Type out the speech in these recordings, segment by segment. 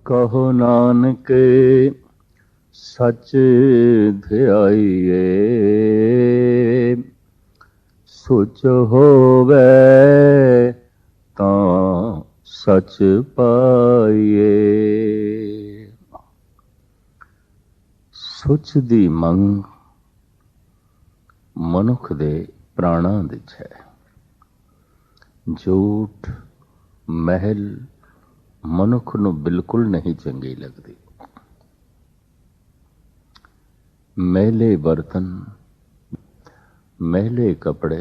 कहो नानक सच ध्याइए, सुच होवे तां सच पाइए। सुच दी मंग मनुख दे प्राणां विच है। झूठ महल मनुख नूं बिल्कुल नहीं चंगी लगदी। मैले बर्तन, मैले कपड़े,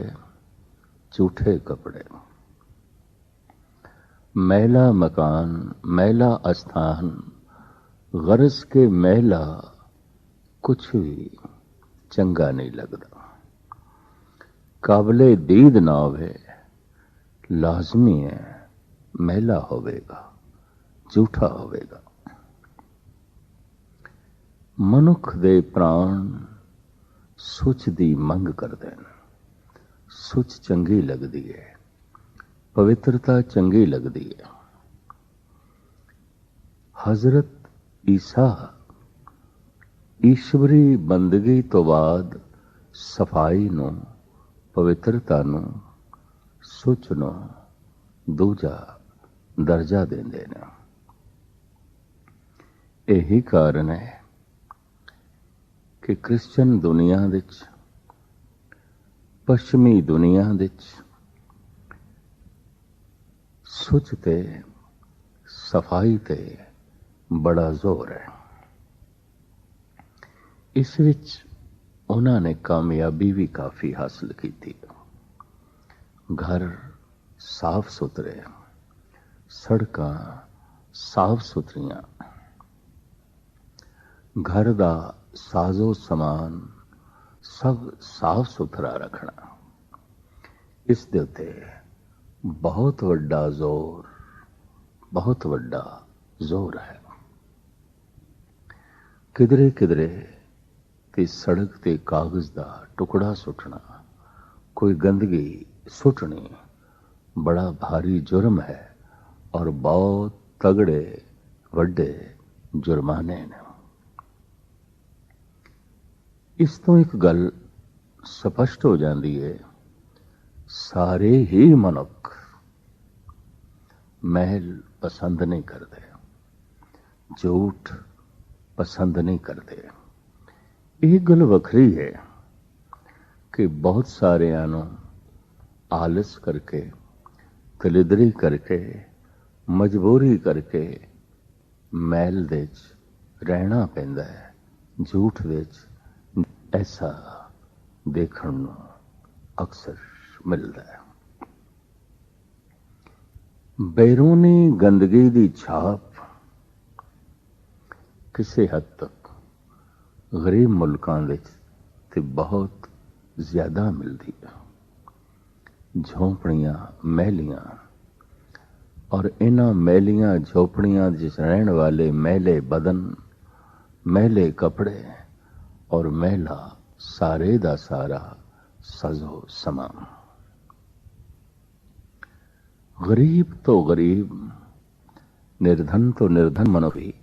झूठे कपड़े, मैला मकान, मैला स्थान, गरज के मैला कुछ भी चंगा नहीं लगदा। काबले दीद ना होवे, लाजमी है मैला होवेगा, झूठा होवेगा। मनुख दे प्राण सुच दी मंग करदे ने। सुच चंगी लगदी है, पवित्रता चंगी लगदी है। हजरत ईसा ईश्वरी बंदगी तो बाद सफाई नूं, पवित्रता नूं, सुच नूं दूजा दर्जा देंदे ने। यही कारण है कि क्रिश्चन दुनिया विच, पश्चिमी दुनिया विच सुच ते सफाई ते बड़ा जोर है। इस विच उन्होंने कामयाबी भी काफ़ी हासिल की थी। घर साफ सुथरे, सड़कां साफ सुथरियां, घर दा साजो समान सब साफ सुथरा रखना, इस दे उत्ते बहुत वड्डा जोर, बहुत वड्डा जोर है। किधरे किधरे ते सड़क ते कागज दा टुकड़ा सुटना, कोई गंदगी सुटनी बड़ा भारी जुर्म है और बहुत तगड़े वड्डे जुर्माने ने। इस तो एक गल स्पष्ट हो जाती है, सारे ही मनुख महल पसंद नहीं करते, झूठ पसंद नहीं करते। एक गल वखरी है कि बहुत सारे आनों आलस करके, कलिदरी करके, मजबूरी करके महल दे रहना पैंदा है, झूठ विच ऐसा देखण नूं अक्सर मिलता है। बैरूनी गंदगी दी छाप किसी हद तक गरीब मुल्कां विच ते बहुत ज्यादा मिलती है। झोंपड़ियां महलियां, और इन्हां महलियां झोपड़ियां जिस रहन वाले मैले बदन, मैले कपड़े और मैला सारे दा सारा सजो समान। गरीब तो गरीब, निर्धन तो निर्धन मनुख भी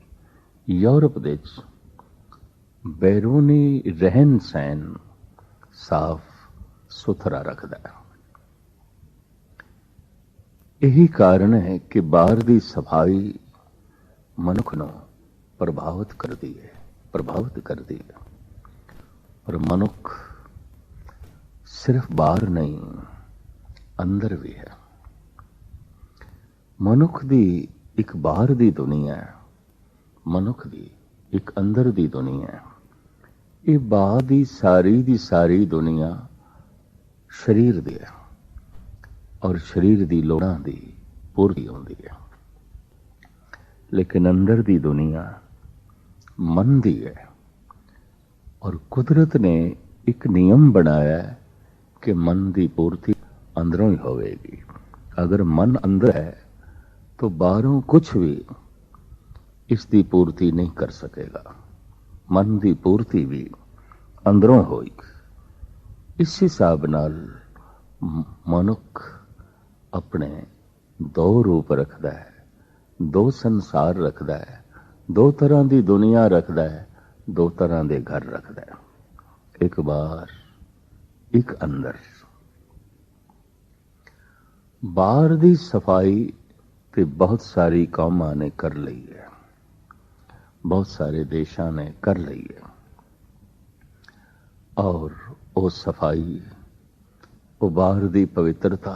यूरोप विच बैरूनी रहन सहन साफ सुथरा रखदा है। यही कारण है कि बाहर दी सफाई मनुख नूं प्रभावित करती है। और मनुख सिर्फ बाहर नहीं, अंदर भी है। मनुख दी एक बाहर दी दुनिया है, मनुख दी एक अंदर दी दुनिया है। ये बाहर दी सारी दुनिया शरीर दी है और शरीर दी लोड़ां दी पूर्ति होंदी है। लेकिन अंदर दी दुनिया मन दी है, और कुदरत ने एक नियम बनाया है कि मन की पूर्ति अंदरों ही होवेगी। अगर मन अंदर है तो बाहरों कुछ भी इसकी पूर्ति नहीं कर सकेगा। मन की पूर्ति भी अंदरों होगी। इस हिसाब नाल मनुख अपने दो रूप रखता है, दो संसार रखता है। दो तरह की दुनिया रखता है, दो तरह के घर रखता है, एक बाहर एक अंदर। बाहर की सफाई तो बहुत सारी कौमां ने कर ली है, बहुत सारे देशों ने कर ली है, और वो सफाई, वो बाहर की पवित्रता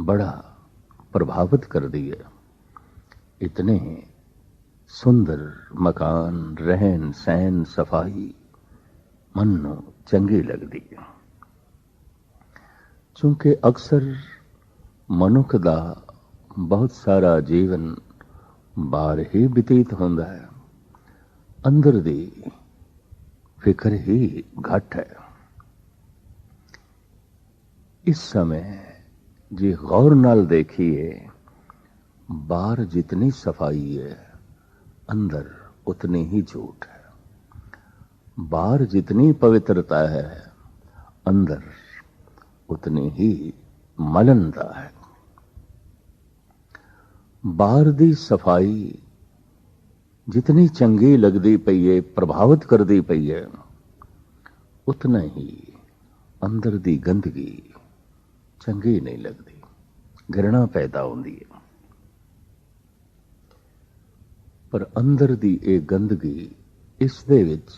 बड़ा प्रभावित कर दी है। इतने सुंदर मकान, रहन सहन, सफाई मन नूं चंगी लगती है। क्योंकि अक्सर मनुख का बहुत सारा जीवन बाहर ही बतीत होता है, अंदर दी फिक्र ही घट है। इस समय जी गौर नाल देखिए, बाहर जितनी सफाई है अंदर उतनी ही झूठ है। बाहर जितनी पवित्रता है अंदर उतनी ही मलिनता है। बाहर दी सफाई जितनी चंगी लगती पई है, प्रभावित करती पई है, उतना ही अंदर दी गंदगी चंगी नहीं लगती, घृणा पैदा होती है। पर अंदर दी ये गंदगी, इस दे विच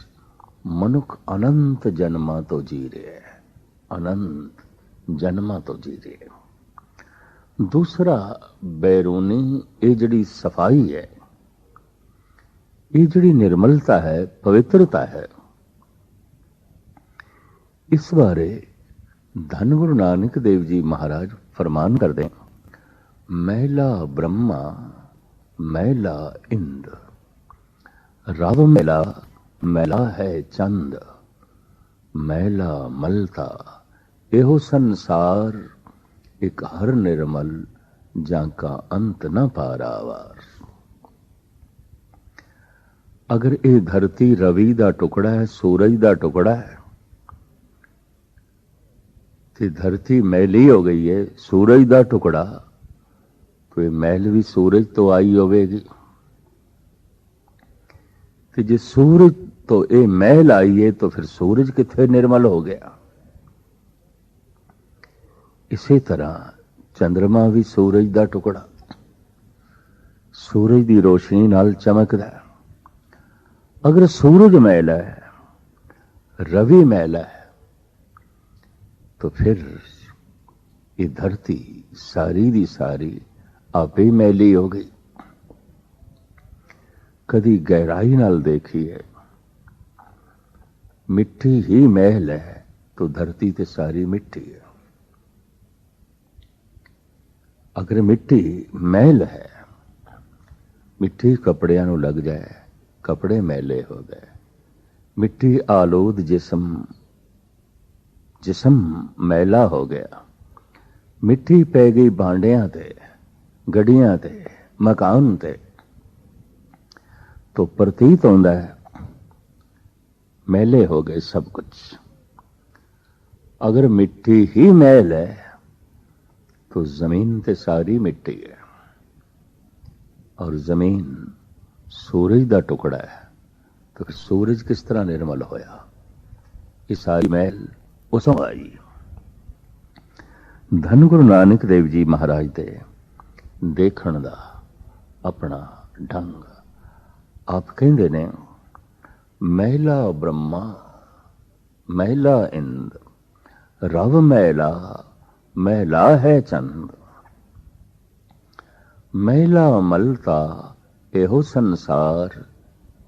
मनुख अनंत जन्मां तो जी रहा है, अनंत जन्मां तो जी रहा है। दूसरा बैरूनी ये जड़ी सफाई है, ये जड़ी निर्मलता है, पवित्रता है, इस बारे धन गुरु नानक देव जी महाराज फरमान कर दें, मैला ब्रह्मा मैला इंद्र, रव मैला मैला है चंद, मैला मलता एहो संसार, एक हर निर्मल जाका अंत न पारावार। अगर ये धरती रवि का टुकड़ा है, सूरज का टुकड़ा है, तो धरती मैली हो गई है। सूरज का टुकड़ा तो ये मैल भी सूरज तो आई होगी, तो जे सूरज तो ये मैल आई है तो फिर सूरज किथे निर्मल हो गया। इसी तरह चंद्रमा भी सूरज का टुकड़ा, सूरज की रोशनी नाल चमकदा है। अगर सूरज मैल है, रवि मैल है, तो फिर ये धरती सारी दी सारी आप ही मैली हो गई। कदी गहराई नाल देखिए, मिट्टी ही मैल है तो धरती ते सारी मिट्टी है। अगर मिट्टी मैल है, मिट्टी कपड़ियां नूं लग जाए, कपड़े मैले हो गए। मिट्टी आलूद जिस्म, जिस्म मैला हो गया। मिट्टी पै गई भांडियां ते, गड्डियां ते, मकान ते, तो प्रतीत होता है मैले हो गए सब कुछ। अगर मिट्टी ही मैल है तो जमीन ते सारी मिट्टी है, और जमीन सूरज का टुकड़ा है, तो फिर सूरज किस तरह निर्मल होया? ये सारी मैल उसों आई। धन गुरु नानक देव जी महाराज दे देखण दा अपना ढंग। आप कहते ने, मैला ब्रह्मा मैला इंद्र, रव मैला मैला है चंद, मैला मलता एहो संसार,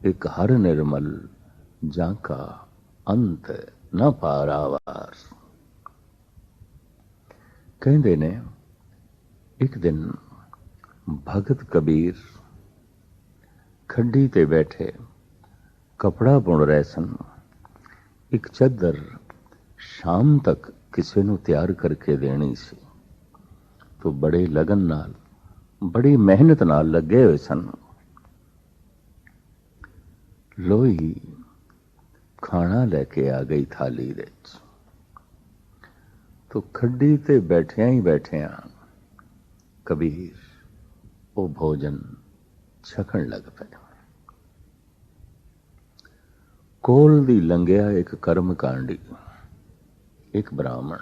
एक हर निर्मल जाका अंत न पारावार। कहते ने, एक दिन भगत कबीर खड्डी ते बैठे कपड़ा बुन रहे सन। एक चादर शाम तक किसी नूं तैयार करके देनी सी, तो बड़े लगन नाल, बड़ी मेहनत नाल लगे हुए सन। लोई खाना लेके आ गई थाली दे, तो खड्डी ते बैठिया ही बैठिया कबीर वो भोजन ਛਕਣ ਲੱਗ ਪਏ। ਕੋਲ ਦੀ ਲੰਘਿਆ ਇੱਕ ਕਰਮ ਕਾਂਡੀ, ਇੱਕ ਬ੍ਰਾਹਮਣ।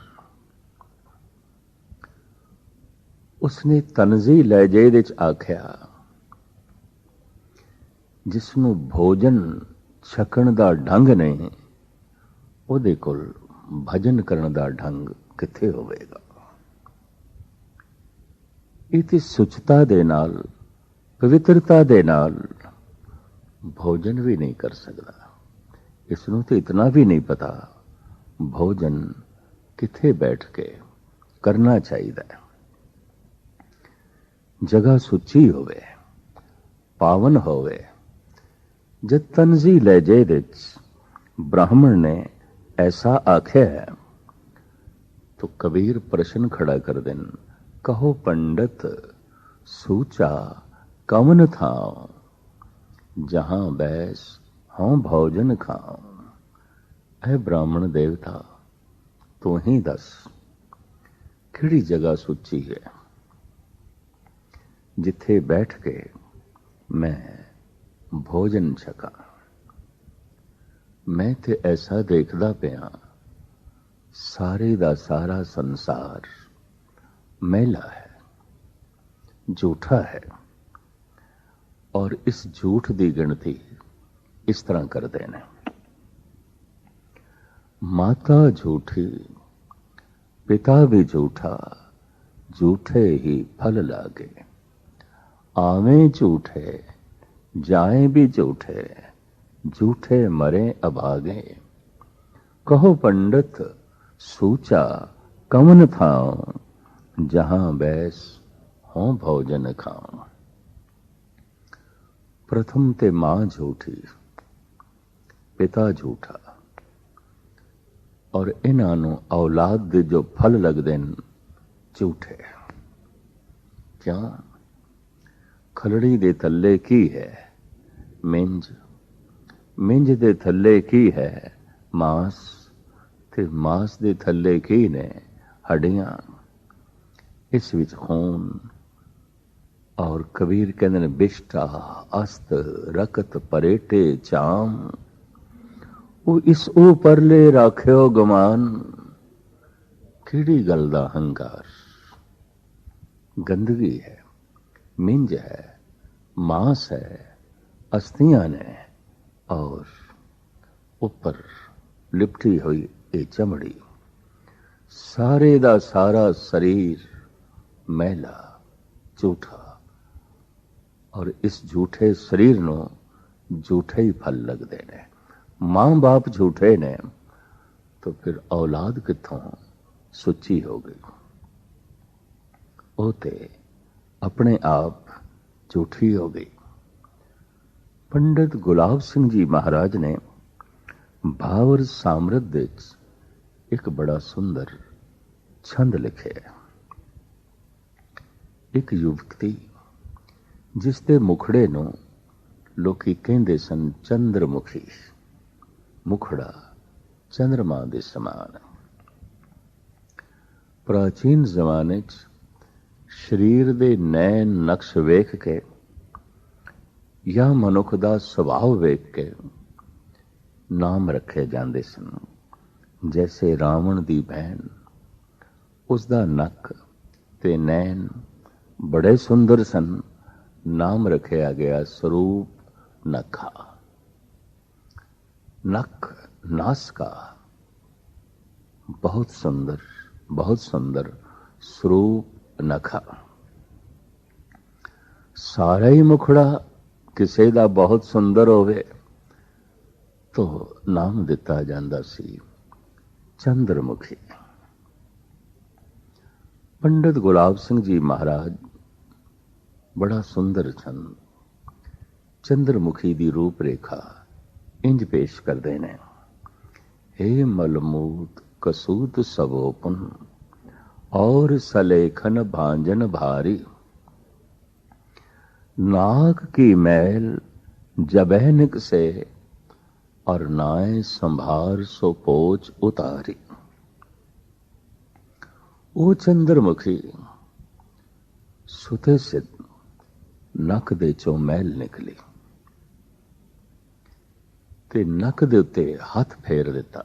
ਉਸਨੇ ਤਨਜ਼ੀ ਲਹਿਜੇ ਵਿੱਚ ਆਖਿਆ, ਜਿਸਨੂੰ ਭੋਜਨ ਛਕਣ ਦਾ ਢੰਗ ਨਹੀਂ, ਉਹਦੇ ਕੋਲ ਭਜਨ ਕਰਨ ਦਾ ਢੰਗ ਕਿੱਥੇ ਹੋਵੇਗਾ। ਇਹ ਤੇ ਸੁਚਤਾ ਦੇ ਨਾਲ, ਪਵਿੱਤਰਤਾ ਦੇ ਨਾਲ ਭੋਜਨ ਵੀ ਨਹੀਂ ਕਰ ਸਕਦਾ। ਇਸ ਨੂੰ ਤੇ ਇਤਨਾ ਵੀ ਨਹੀਂ ਪਤਾ ਭੋਜਨ ਕਿੱਥੇ ਬੈਠ ਕੇ ਕਰਨਾ ਚਾਹੀਦਾ ਹੈ। ਜਗ੍ਹਾ ਸੁੱਚੀ ਹੋਵੇ, ਪਾਵਨ ਹੋਵੇ। ਜਦ ਤਨਜ਼ੀ ਲਹਿਜੇ ਵਿੱਚ ब्राह्मण ने ऐसा आख्या है तो कबीर प्रश्न खड़ा कर देन, कहो पंडित सूचा कवन थाओ, जहां बैस हों भोजन खाओ। है ब्राह्मण देवता, तू ही दस किहड़ी जगह सुची है जिथे बैठ के मैं भोजन छका। मैं ते ऐसा देखदा पिया सारे दा सारा संसार मैला है, झूठा है, और इस झूठ दी गिनती इस तरह करते हैं, माता झूठी पिता भी झूठा, झूठे ही फल लागे। आवे झूठे जाए भी झूठे, झूठे मरे अभागे। कहो पंडित सूचा कवन थाओ, जहां बैस हों भोजन खाओ। प्रथम ते मां झूठी, पिता झूठा, और इन्हां नूं औलाद दे जो फल लगदे न झूठे। क्या खलड़ी दे थल्ले की है मिंज, मिंज दे थल्ले की है मांस, ते मांस दे थल्ले की ने हड्डियां। इस विच खून, और कबीर कहते ने बिष्टा अस्त रकत परेटे चाम। वो इस परले राख्यो गमान, किहड़ी गल दा हंकार। गंदगी है, मिंज है, मांस है, अस्थियां ने, और ऊपर लिपटी हुई ये चमड़ी। सारे दा सारा शरीर मैला झूठा, और इस झूठे शरीर नूं झूठे ही फल लगदे ने। मां बाप झूठे ने तो फिर औलाद कित्थों सुची हो गई। वो ते अपने आप झूठी हो गई। पंडित गुलाब सिंह जी महाराज ने भावर सामरत विच एक बड़ा सुंदर छंद लिखे। एक युवती जिसके मुखड़े नूं लोकी कहंदे सन चंद्रमुखी, मुखड़ा चंद्रमा दे समान। प्राचीन जमाने च शरीर दे नैन नक्श वेख के या मनुख दा सुभाव वेख के नाम रखे जांदे सन। जैसे रावण दी बहन, उसदा नक ते नैन बड़े सुंदर सन, नाम रखा गया स्वरूप नखा। नख नासका बहुत सुंदर स्वरूप नखा। सारा ही मुखड़ा किसी दा बहुत सुंदर होवे तो नाम दिता जांदा सी चंद्रमुखी। पंडित गुलाब सिंह जी महाराज बड़ा सुंदर छंद चंद्रमुखी दी रूप रेखा इंज पेश करते हैं। हे मलमूत कसूत सबोपन, और सलेखन भांजन भारी। नाक की मैल जबैनिक से, और नाए संभार सो पोच उतारी। ओ चंद्रमुखी सुते सिद्ध ਨੱਕ ਦੇ ਚੋਂ ਮੈਲ ਨਿਕਲੀ ਤੇ ਨੱਕ ਦੇ ਉੱਤੇ ਹੱਥ ਫੇਰ ਦਿੱਤਾ।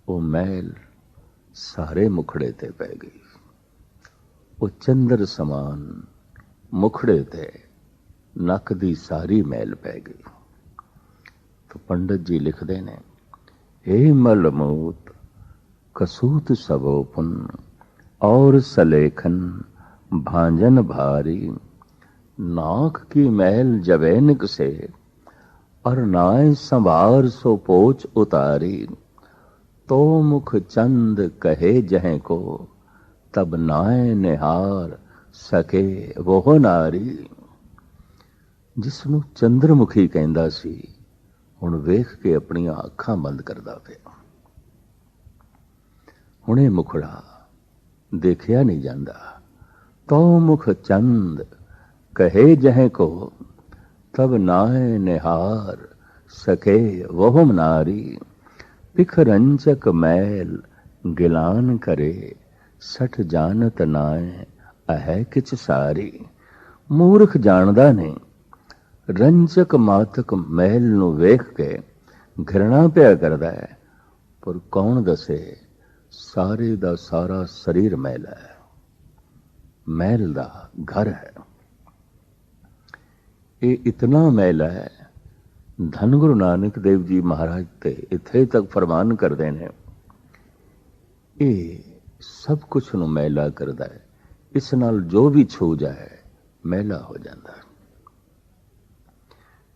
ਉਹ ਮੈਲ ਸਾਰੇ ਮੁਖੜੇ ਤੇ ਪੈ ਗਈ। ਉਹ ਚੰਦਰ ਸਮਾਨ ਮੁਖੜੇ ਤੇ ਨੱਕ ਦੀ ਸਾਰੀ ਮੈਲ ਪੈ ਗਈ। तो पंडित जी लिखते ने, हे मलमूत कसूत सबो पुन और सलेखन भांजन भारी, नाक की मैल जवैनिक से और नाय संभार सो पोच उतारी, तो मुख चंद कहे जह को तब नाय निहार सके वो नारी। जिसनों चंद्रमुखी कहंदा सी ਹੁਣ ਵੇਖ ਕੇ ਆਪਣੀਆਂ ਅੱਖਾਂ ਬੰਦ ਕਰਦਾ ਪਿਆ। ਹੁਣ ਇਹ ਮੁਖੜਾ ਦੇਖਿਆ ਨਹੀਂ ਜਾਂਦਾ। ਤੋ ਮੁਖ ਚੰਦ ਕਹੇ ਜਹ ਕੋ ਤਬ ਨਾਏ ਨਿਹਾਰ ਸਕੇ ਵਹੁ ਨਾਰੀ, ਪਿਖ ਰੰਜਕ ਮੈਲ ਗਿਲਾਨ ਕਰੇ ਸਠ ਜਾਨਤ ਨਾਏ ਅਹੈ ਕਿਛ ਸਾਰੀ। ਮੂਰਖ ਜਾਣਦਾ ਨਹੀਂ, ਰੰਜਕ ਮਾਤਕ ਮਹਿਲ ਨੂੰ ਵੇਖ ਕੇ ਘਿਰਣਾ ਪਿਆ ਕਰਦਾ ਹੈ, ਪਰ ਕੌਣ ਦੱਸੇ ਸਾਰੇ ਦਾ ਸਾਰਾ ਸਰੀਰ ਮਹਿਲ ਹੈ, ਮਹਿਲ ਦਾ ਘਰ ਹੈ। ਇਹ ਇਤਨਾ ਮਹਿਲ ਹੈ, ਧੰਨ ਗੁਰੂ ਨਾਨਕ ਦੇਵ ਜੀ ਮਹਾਰਾਜ ਤੇ ਇੱਥੇ ਤੱਕ ਫਰਮਾਨ ਕਰਦੇ ਨੇ, ਇਹ ਸਭ ਕੁਛ ਨੂੰ ਮੈਲਾ ਕਰਦਾ ਹੈ। ਇਸ ਨਾਲ ਜੋ ਵੀ ਛੂ ਜਾਏ ਮੈਲਾ ਹੋ ਜਾਂਦਾ ਹੈ।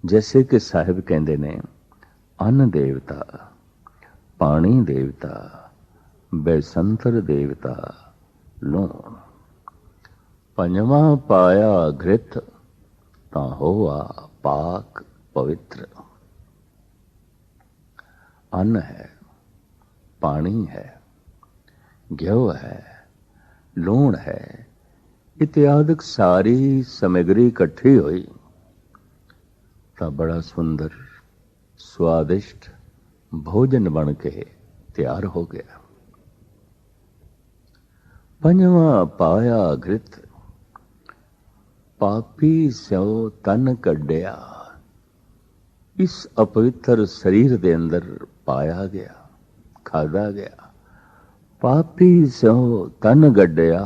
जैसे कि साहिब कहते ने, अन्न देवता, पानी देवता, बैसंतर देवता, लूण, पंजवा पाया घृत ता होआ पाक पवित्र। अन्न है, पानी है, घ्यो है, लूण है, इत्यादि सारी सामग्री इकट्ठी हुई ਤਾਂ ਬੜਾ ਸੁੰਦਰ ਸਵਾਦਿਸ਼ਟ ਭੋਜਨ ਬਣ ਕੇ ਤਿਆਰ ਹੋ ਗਿਆ। ਪੰਜਵਾਂ ਪਾਇਆ ਘ੍ਰਿਤ, ਪਾਪੀ ਸਿਓ ਤਨ ਕੱਢਿਆ। ਇਸ ਅਪਵਿੱਤਰ ਸਰੀਰ ਦੇ ਅੰਦਰ ਪਾਇਆ ਗਿਆ, ਖਾਦਾ ਗਿਆ। ਪਾਪੀ ਸਿਓ ਤਨ ਗੱਡਿਆ,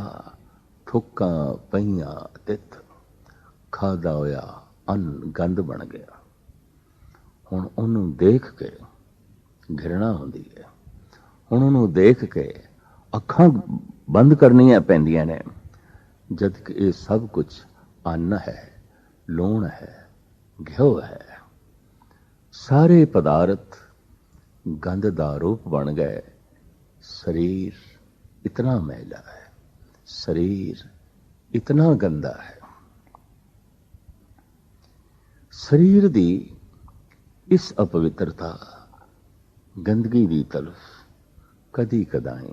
ਥੁੱਕਾਂ ਪਈਆਂ ਤਿੱਥ, ਖਾਦਾ ਹੋਇਆ ਅੰਨ ਗੰਦ ਬਣ ਗਿਆ। ਹੁਣ ਉਹਨੂੰ ਦੇਖ ਕੇ ਘਿਰਣਾ ਹੁੰਦੀ ਹੈ। ਹੁਣ ਉਹਨੂੰ ਦੇਖ ਕੇ ਅੱਖਾਂ ਬੰਦ ਕਰਨੀਆਂ ਪੈਂਦੀਆਂ ਨੇ, ਜਦ ਕਿ ਇਹ ਸਭ ਕੁਝ ਅੰਨ ਹੈ, ਲੂਣ ਹੈ, ਘਿਓ ਹੈ। ਸਾਰੇ ਪਦਾਰਥ ਗੰਦ ਦਾ ਰੂਪ ਬਣ ਗਏ। ਸਰੀਰ ਇਤਨਾ ਮੈਲਾ ਹੈ, ਸਰੀਰ ਇਤਨਾ ਗੰਦਾ ਹੈ। ਸਰੀਰ ਦੀ ਇਸ ਅਪਵਿੱਤਰਤਾ, ਗੰਦਗੀ ਦੀ ਤਲਫ ਕਦੀ ਕਦਾਈ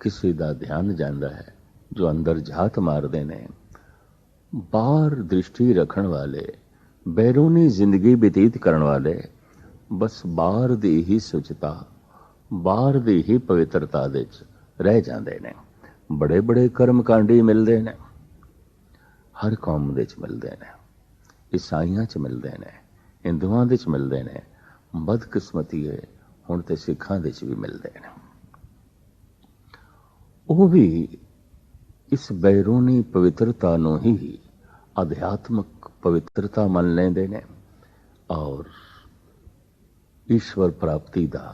ਕਿਸੇ ਦਾ ਧਿਆਨ ਜਾਂਦਾ ਹੈ। ਜੋ ਅੰਦਰ ਝਾਤ ਮਾਰਦੇ ਨੇ, ਬਾਹਰ ਦ੍ਰਿਸ਼ਟੀ ਰੱਖਣ ਵਾਲੇ, ਬੈਰੂਨੀ ਜ਼ਿੰਦਗੀ ਬਤੀਤ ਕਰਨ ਵਾਲੇ, ਬਸ ਬਾਹਰ ਦੀ ਹੀ ਸੁਚਤਾ, ਬਾਹਰ ਦੀ ਹੀ ਪਵਿੱਤਰਤਾ ਦੇ ਵਿੱਚ ਰਹਿ ਜਾਂਦੇ ਨੇ। ਬੜੇ ਬੜੇ ਕਰਮਕਾਂਡੀ ਮਿਲਦੇ ਨੇ, ਹਰ ਕੌਮ ਦੇ ਵਿੱਚ ਮਿਲਦੇ ਨੇ, ਈਸਾਈਆਂ 'ਚ ਮਿਲਦੇ ਨੇ, ਹਿੰਦੂਆਂ ਦੇ 'ਚ ਮਿਲਦੇ ਨੇ, ਬਦਕਿਸਮਤੀ ਹੈ ਹੁਣ ਤੇ ਸਿੱਖਾਂ ਦੇ 'ਚ ਵੀ ਮਿਲਦੇ ਨੇ। ਉਹ ਵੀ ਇਸ ਬੈਰੂਨੀ ਪਵਿੱਤਰਤਾ ਨੂੰ ਹੀ ਅਧਿਆਤਮਕ ਪਵਿੱਤਰਤਾ ਮੰਨ ਲੈਂਦੇ ਨੇ ਔਰ ਈਸ਼ਵਰ ਪ੍ਰਾਪਤੀ ਦਾ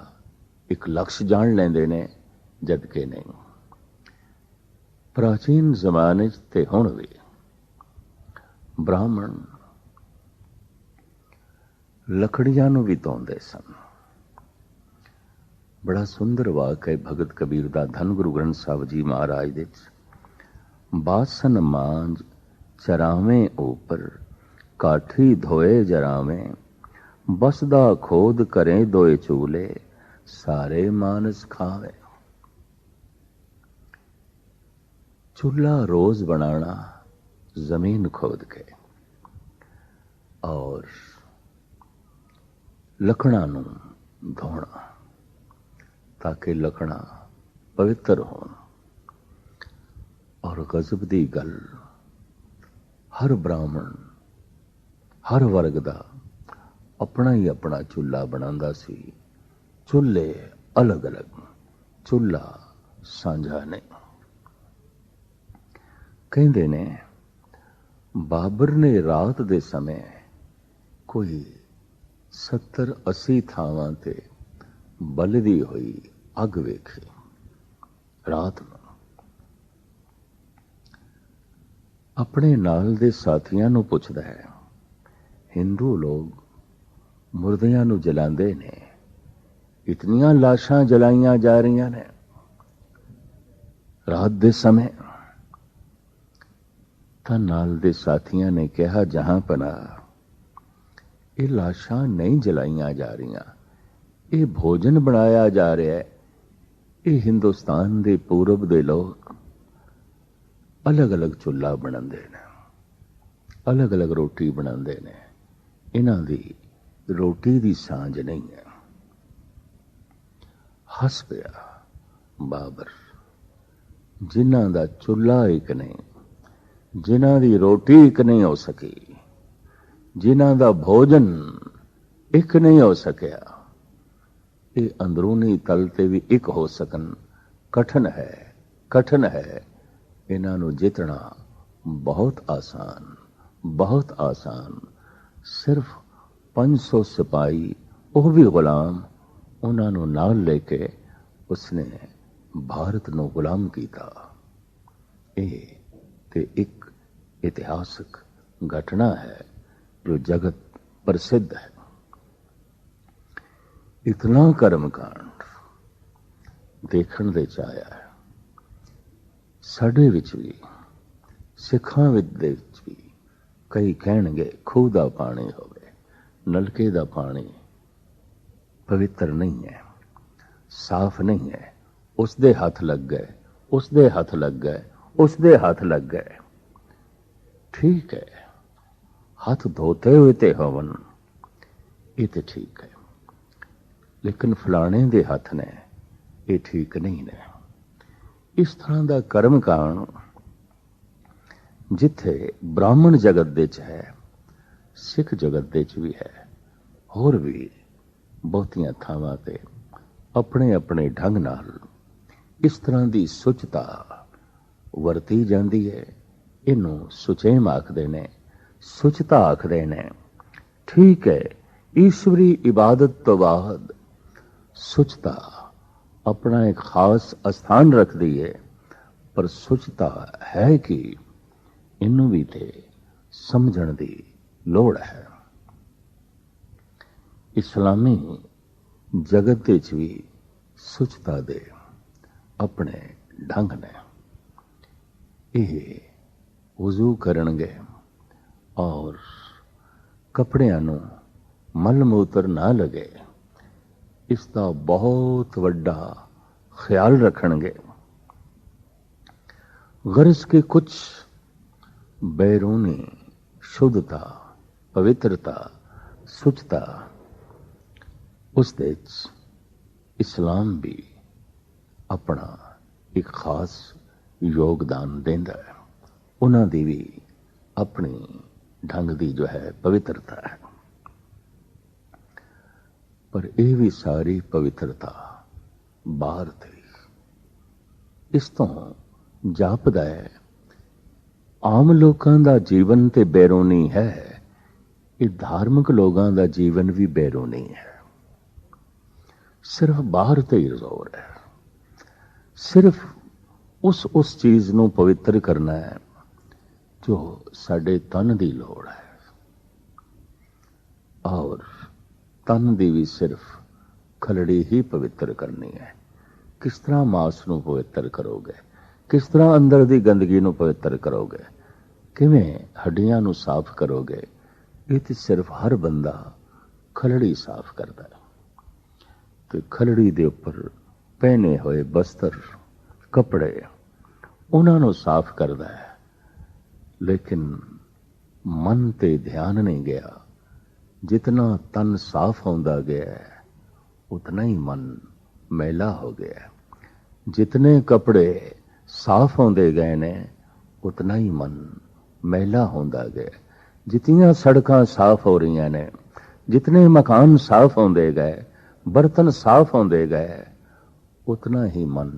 ਇੱਕ ਲਕਸ਼ ਜਾਣ ਲੈਂਦੇ ਨੇ, ਜਦ ਕਿ ਨਹੀਂ। ਪ੍ਰਾਚੀਨ ਜ਼ਮਾਨੇ 'ਚ ਤੇ ਹੁਣ ਵੀ ਬ੍ਰਾਹਮਣ ਲੱਕੜੀਆਂ ਨੂੰ ਵੀ ਧੋਂਦੇ ਸਨ। ਬੜਾ ਸੁੰਦਰ ਵਾਕ ਹੈ ਭਗਤ ਕਬੀਰ ਦਾ ਧੰਨ ਗੁਰੂ ਗ੍ਰੰਥ ਸਾਹਿਬ ਜੀ ਮਹਾਰਾਜ ਦੇ ਵਿੱਚ, ਬਾਸਨ ਮਾਂਜ ਚਰਾਵੇਂ ਉਪਰ, ਕਾਠੀ ਧੋਏ ਜਰਾਵੇਂ, ਬਸਦਾ ਖੋਦ ਕਰੇ ਦੋਏ ਚੂਲੇ, ਸਾਰੇ ਮਾਨਸ ਖਾਵੇ। ਚੁੱਲ੍ਹਾ ਰੋਜ਼ ਬਣਾਣਾ ਜ਼ਮੀਨ ਖੋਦ ਕੇ ਔਰ ਲੱਕੜਾਂ ਨੂੰ ਧੋਣਾ ਤਾਂ ਕਿ ਲੱਕੜਾਂ ਪਵਿੱਤਰ ਹੋਣ। ਔਰ ਗਜ਼ਬ ਦੀ ਗੱਲ, हर ब्राह्मण हर वर्ग का अपना ही अपना चूल्हा बनांदा सी। चूल्हे अलग अलग, चूल्हा साझा नहीं। कहते ने बाबर ने रात दे समय कोई 70-80 थावां ते बलदी हुई अग वेखी रात ਨੂੰ। अपने नाल दे साथियां ਨੂੰ ਪੁੱਛਦਾ ਹੈ, हिंदू लोग मुर्दियां ਨੂੰ जलांदे ने, इतनियां लाशां जलाईयां जा रही ने रात दे समय। ਤਾਂ नाल दे साथियां ने कहा, जहां पना ये लाशां नहीं जलाईयां जा रही, ये भोजन बनाया जा रहा है। ये हिंदुस्तान के पूरब के लोग अलग अलग चुल्हा बनाते हैं, अलग अलग रोटी बनाते हैं, इन्हां दी रोटी की सांझ नहीं है। हस पिया बाबर, जिन्हां दा चुल्हा एक नहीं, जिन्हां दी रोटी एक नहीं हो सकी, जिन्हां दा भोजन एक नहीं हो सकिया, ये अंदरूनी तल ते भी एक हो सकन कठिन है, कठिन है। इन्हां नूं जितना बहुत आसान, बहुत आसान। सिर्फ 500 सिपाही, वह भी गुलाम, उन्हां नूं नाल लेके उसने भारत नूं गुलाम कीता। ये ते एक इतिहासक घटना है जो जगत प्रसिद्ध है। इतना कर्मकांड देखण दे चाया है साडे विच भी, सिखां विच भी। कई कहणगे खूह दा पानी होवे, नलके दा पानी पवित्र नहीं है, साफ नहीं है, उसदे हथ लग गए, उसदे हथ लग गए, उसदे हथ लग गए। ठीक है, हाथ धोते हुए ते होवन, ये तो ठीक है, लेकिन फलाने दे हथ ने ये ठीक नहीं ने। इस तरह का कर्मकांड जिथे ब्राह्मण जगत दे च है, सिख जगत दे च भी है, होर भी बहुतियां थावां ते अपने अपने ढंग नाल इस तरह की सुचता वरती जाती है। इनू सुचेम आखदे ने, सुचता आखदे ने। ठीक है, ईश्वरी इबादत तो बाद सुचता अपना एक खास स्थान रखती है, पर सुचता है कि इनू भी ते समझण दी लोड़ है। इस्लामी जगत विच भी सुचता दे अपने ढंग ने। ये वजू करनगे और कपड़ियां नूं मल मूत्र ना लगे, इसका बहुत वड्डा ख्याल रखणगे। गर्ज के कुछ बैरूनी शुद्धता, पवित्रता, सुचता उस इस्लाम भी अपना एक खास योगदान देंदा है। उन्हां दी भी अपनी ढंग दी जो है पवित्रता है, पर यह भी सारी पवित्रता बाहर थी। इस तो जापदा है आम लोगों का जीवन ते बैरूनी है, ये धार्मिक लोगों का जीवन भी बैरूनी है। सिर्फ बाहर ते ही जोर है, सिर्फ उस चीज नूं पवित्र करना है जो साडे तन दी लोड़ है, और तन दी भी सिर्फ खलड़ी ही पवित्र करनी है। किस तरह मांस नूं पवित्र करोगे, किस तरह अंदर दी गंदगी नूं पवित्र करोगे, किवें हड्डियां नूं साफ करोगे, ये तो सिर्फ हर बंदा खलड़ी साफ करता है। तो खलड़ी दे उपर पहने हुए बस्तर, कपड़े, उन्हां नूं साफ करता है, लेकिन मन ते ध्यान नहीं गया। जितना तन साफ होंदा गया है, उतना ही मन मैला हो गया। जितने कपड़े साफ होंदे गए ने, उतना ही मन मैला होंदा गया। जितनियां सड़कां साफ हो रही ने, जितने मकान साफ होंदे गए, बर्तन साफ होंदे गए, उतना ही मन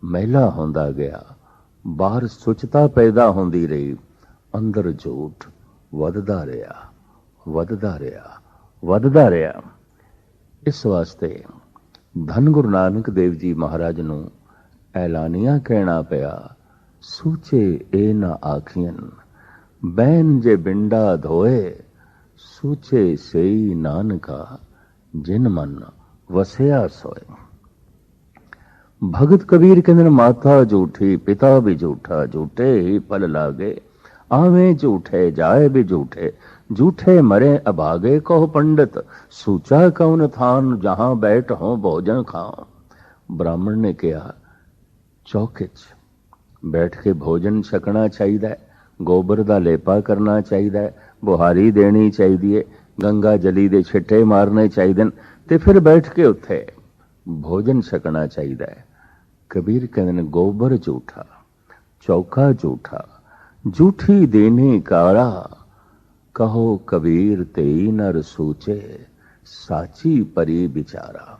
मैला होंदा गया। बाहर सुचता पैदा होंदी रही, अंदर झूठ वधदा रहा, वधदा रहा, वधदा रहा। इस वास्ते धन गुरु नानक देव जी महाराज नूं ऐलानिया कहना पिया, सूचे ए ना आखियन, बैन जे बिंडा धोए, सूचे सेई नानका, जिन मन वसया सोए। भगत कबीर कहते माता झूठी, पिता भी झूठा, झूठे ही फल लागे, आवे झूठे जाए भी झूठे, झूठे मरे अभागे। कहो पंडित सूचा कौन थान, जहां बैठ हो भोजन खाओ। ब्राह्मण ने कहा चौके च बैठ के भोजन छकना चाहिए, गोबर का लेपा करना चाहिए, बुहारी देनी चाहिए, गंगा जली दे छिट्टे मारने चाहिए, ते फिर बैठ के उत्थे भोजन छकना चाहिए। कबीर कहते गोबर झूठा, चौका झूठा, झूठी देने कारा, कहो कबीर तेई नर सूचे, साची परी बिचारा।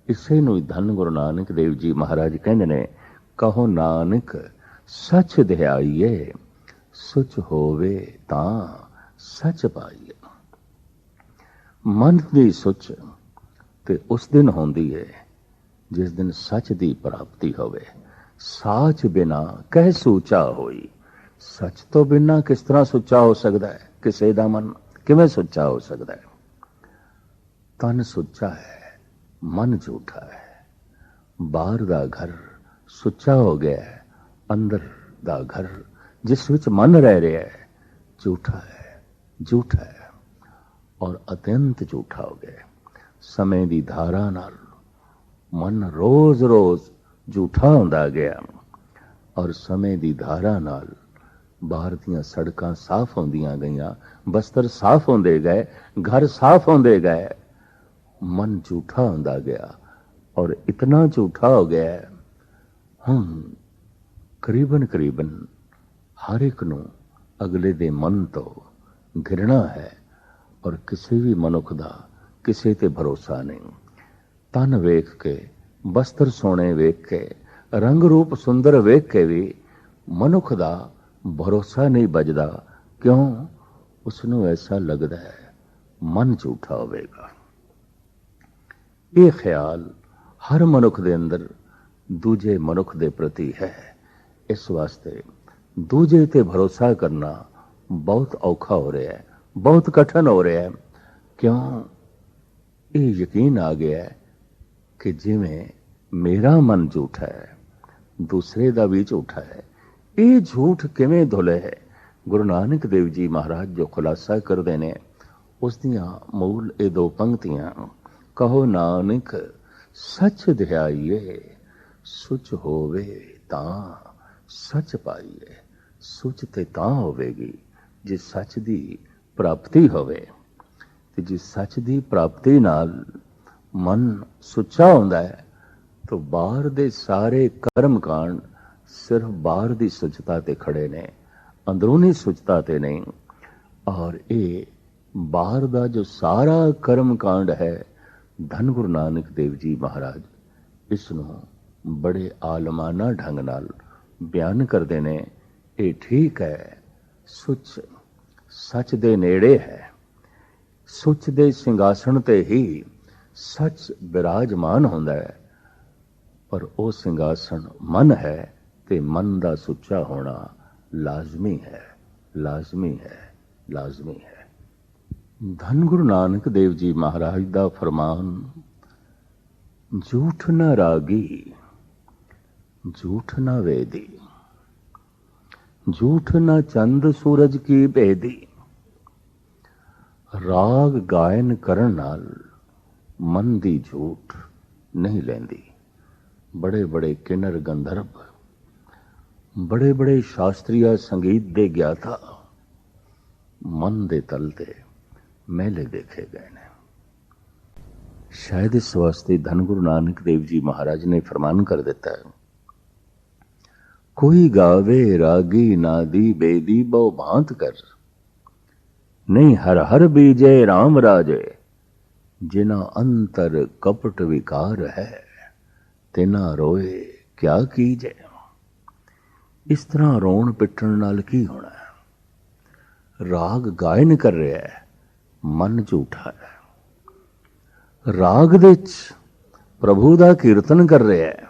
इसे नूं धन गुरु नानक देव जी महाराज कहंदे ने, कहो नानक सच ध्याइए, सुच होवे तां सच पाइए। मन दी सुच ते उस दिन होंदी है जिस दिन सच दी प्राप्ति होवे। साच बिना कह सूचा होई, सच तो बिना किस तरह सुचा हो सकता है? किसी का मन किवें सुचा हो सकता है? तन सुचा है, मन झूठा है। बाहर का घर सुचा हो गया है, अंदर का घर जिस विच मन रह रहा है झूठा है, झूठा है और अत्यंत झूठा हो गया। समय की धारा नाल मन रोज रोज झूठा होंदा गया और समय की धारा नाल बाहर दियां सड़कां साफ होंदियां गईयां, बस्तर साफ होंदे गए, घर साफ होंदे गए, मन झूठा होंदा गया और इतना झूठा हो गया हम करीबन करीबन हर एक नूं अगले दे मन तो घृणा है और किसी भी मनुख दा किसी ते भरोसा नहीं। तन वेख के, बस्तर सोने वेख के, रंग रूप सुंदर वेख के भी मनुख दा भरोसा नहीं बजदा। क्यों? उसनों ऐसा लगता है मन झूठा होवेगा। ये ख्याल हर मनुख दे अंदर दूजे मनुख दे प्रति है। इस वास्ते दूजे ते भरोसा करना बहुत औखा हो रहा है, बहुत कठिन हो रहा है। क्यों? ये यकीन आ गया है कि जिवें मेरा मन झूठा है, दूसरे का भी झूठा है। ये झूठ किवें धुले है? गुरु नानक देव जी महाराज जो खुलासा करते हैं उस दियां मूल ये दो पंक्तियां, कहो नानक सच ध्याइए, सुच होवे तां सच पाइए। सुच ते तां होवेगी जे सच दी प्राप्ति होवे, ते जे सच दी प्राप्ति नाल मन सुचा होंदा है तो बाहर दे सारे कर्म कांड सिर्फ बाहर दी सुचता ते खड़े ने, अंदरूनी सुचता ते नहीं। और ये बाहर दा जो सारा कर्म कांड है, धन गुरु नानक देव जी महाराज इसनों बड़े आलमाना ढंग नाल बयान करते ने। ये ठीक है, सुच सच दे नेड़े है, सुच दे सिंघासन ते ही सच विराजमान होंदा है, पर वो सिंघासन मन है ते मन दा सुचा होना लाजमी है, लाजमी है, लाजमी है। धन गुरु नानक देव जी महाराज दा फरमान, झूठ न रागी, झूठ न वेदी, झूठ न चंद सूरज की भेदी। राग गायन करन नाल मन दी झूठ नहीं लेंदी। बड़े बड़े किन्नर गंधर्व, बड़े बड़े शास्त्रीय संगीत दे ज्ञाता मन दे तल ते मेले देखे गए ने। शायद इस वास्ते धन गुरु नानक देव जी महाराज ने फरमान कर देता है, कोई गावे रागी नादी बेदी बहु भांत कर, नहीं हर हर बीजे राम राजे, जिना अंतर कपट विकार है, तिना रोए क्या कीजे। इस तरह रोण पिटण नाल की होना है। राग गायन कर रहा है, मन झूठा है। राग दे प्रभु दा कीर्तन कर रहा है,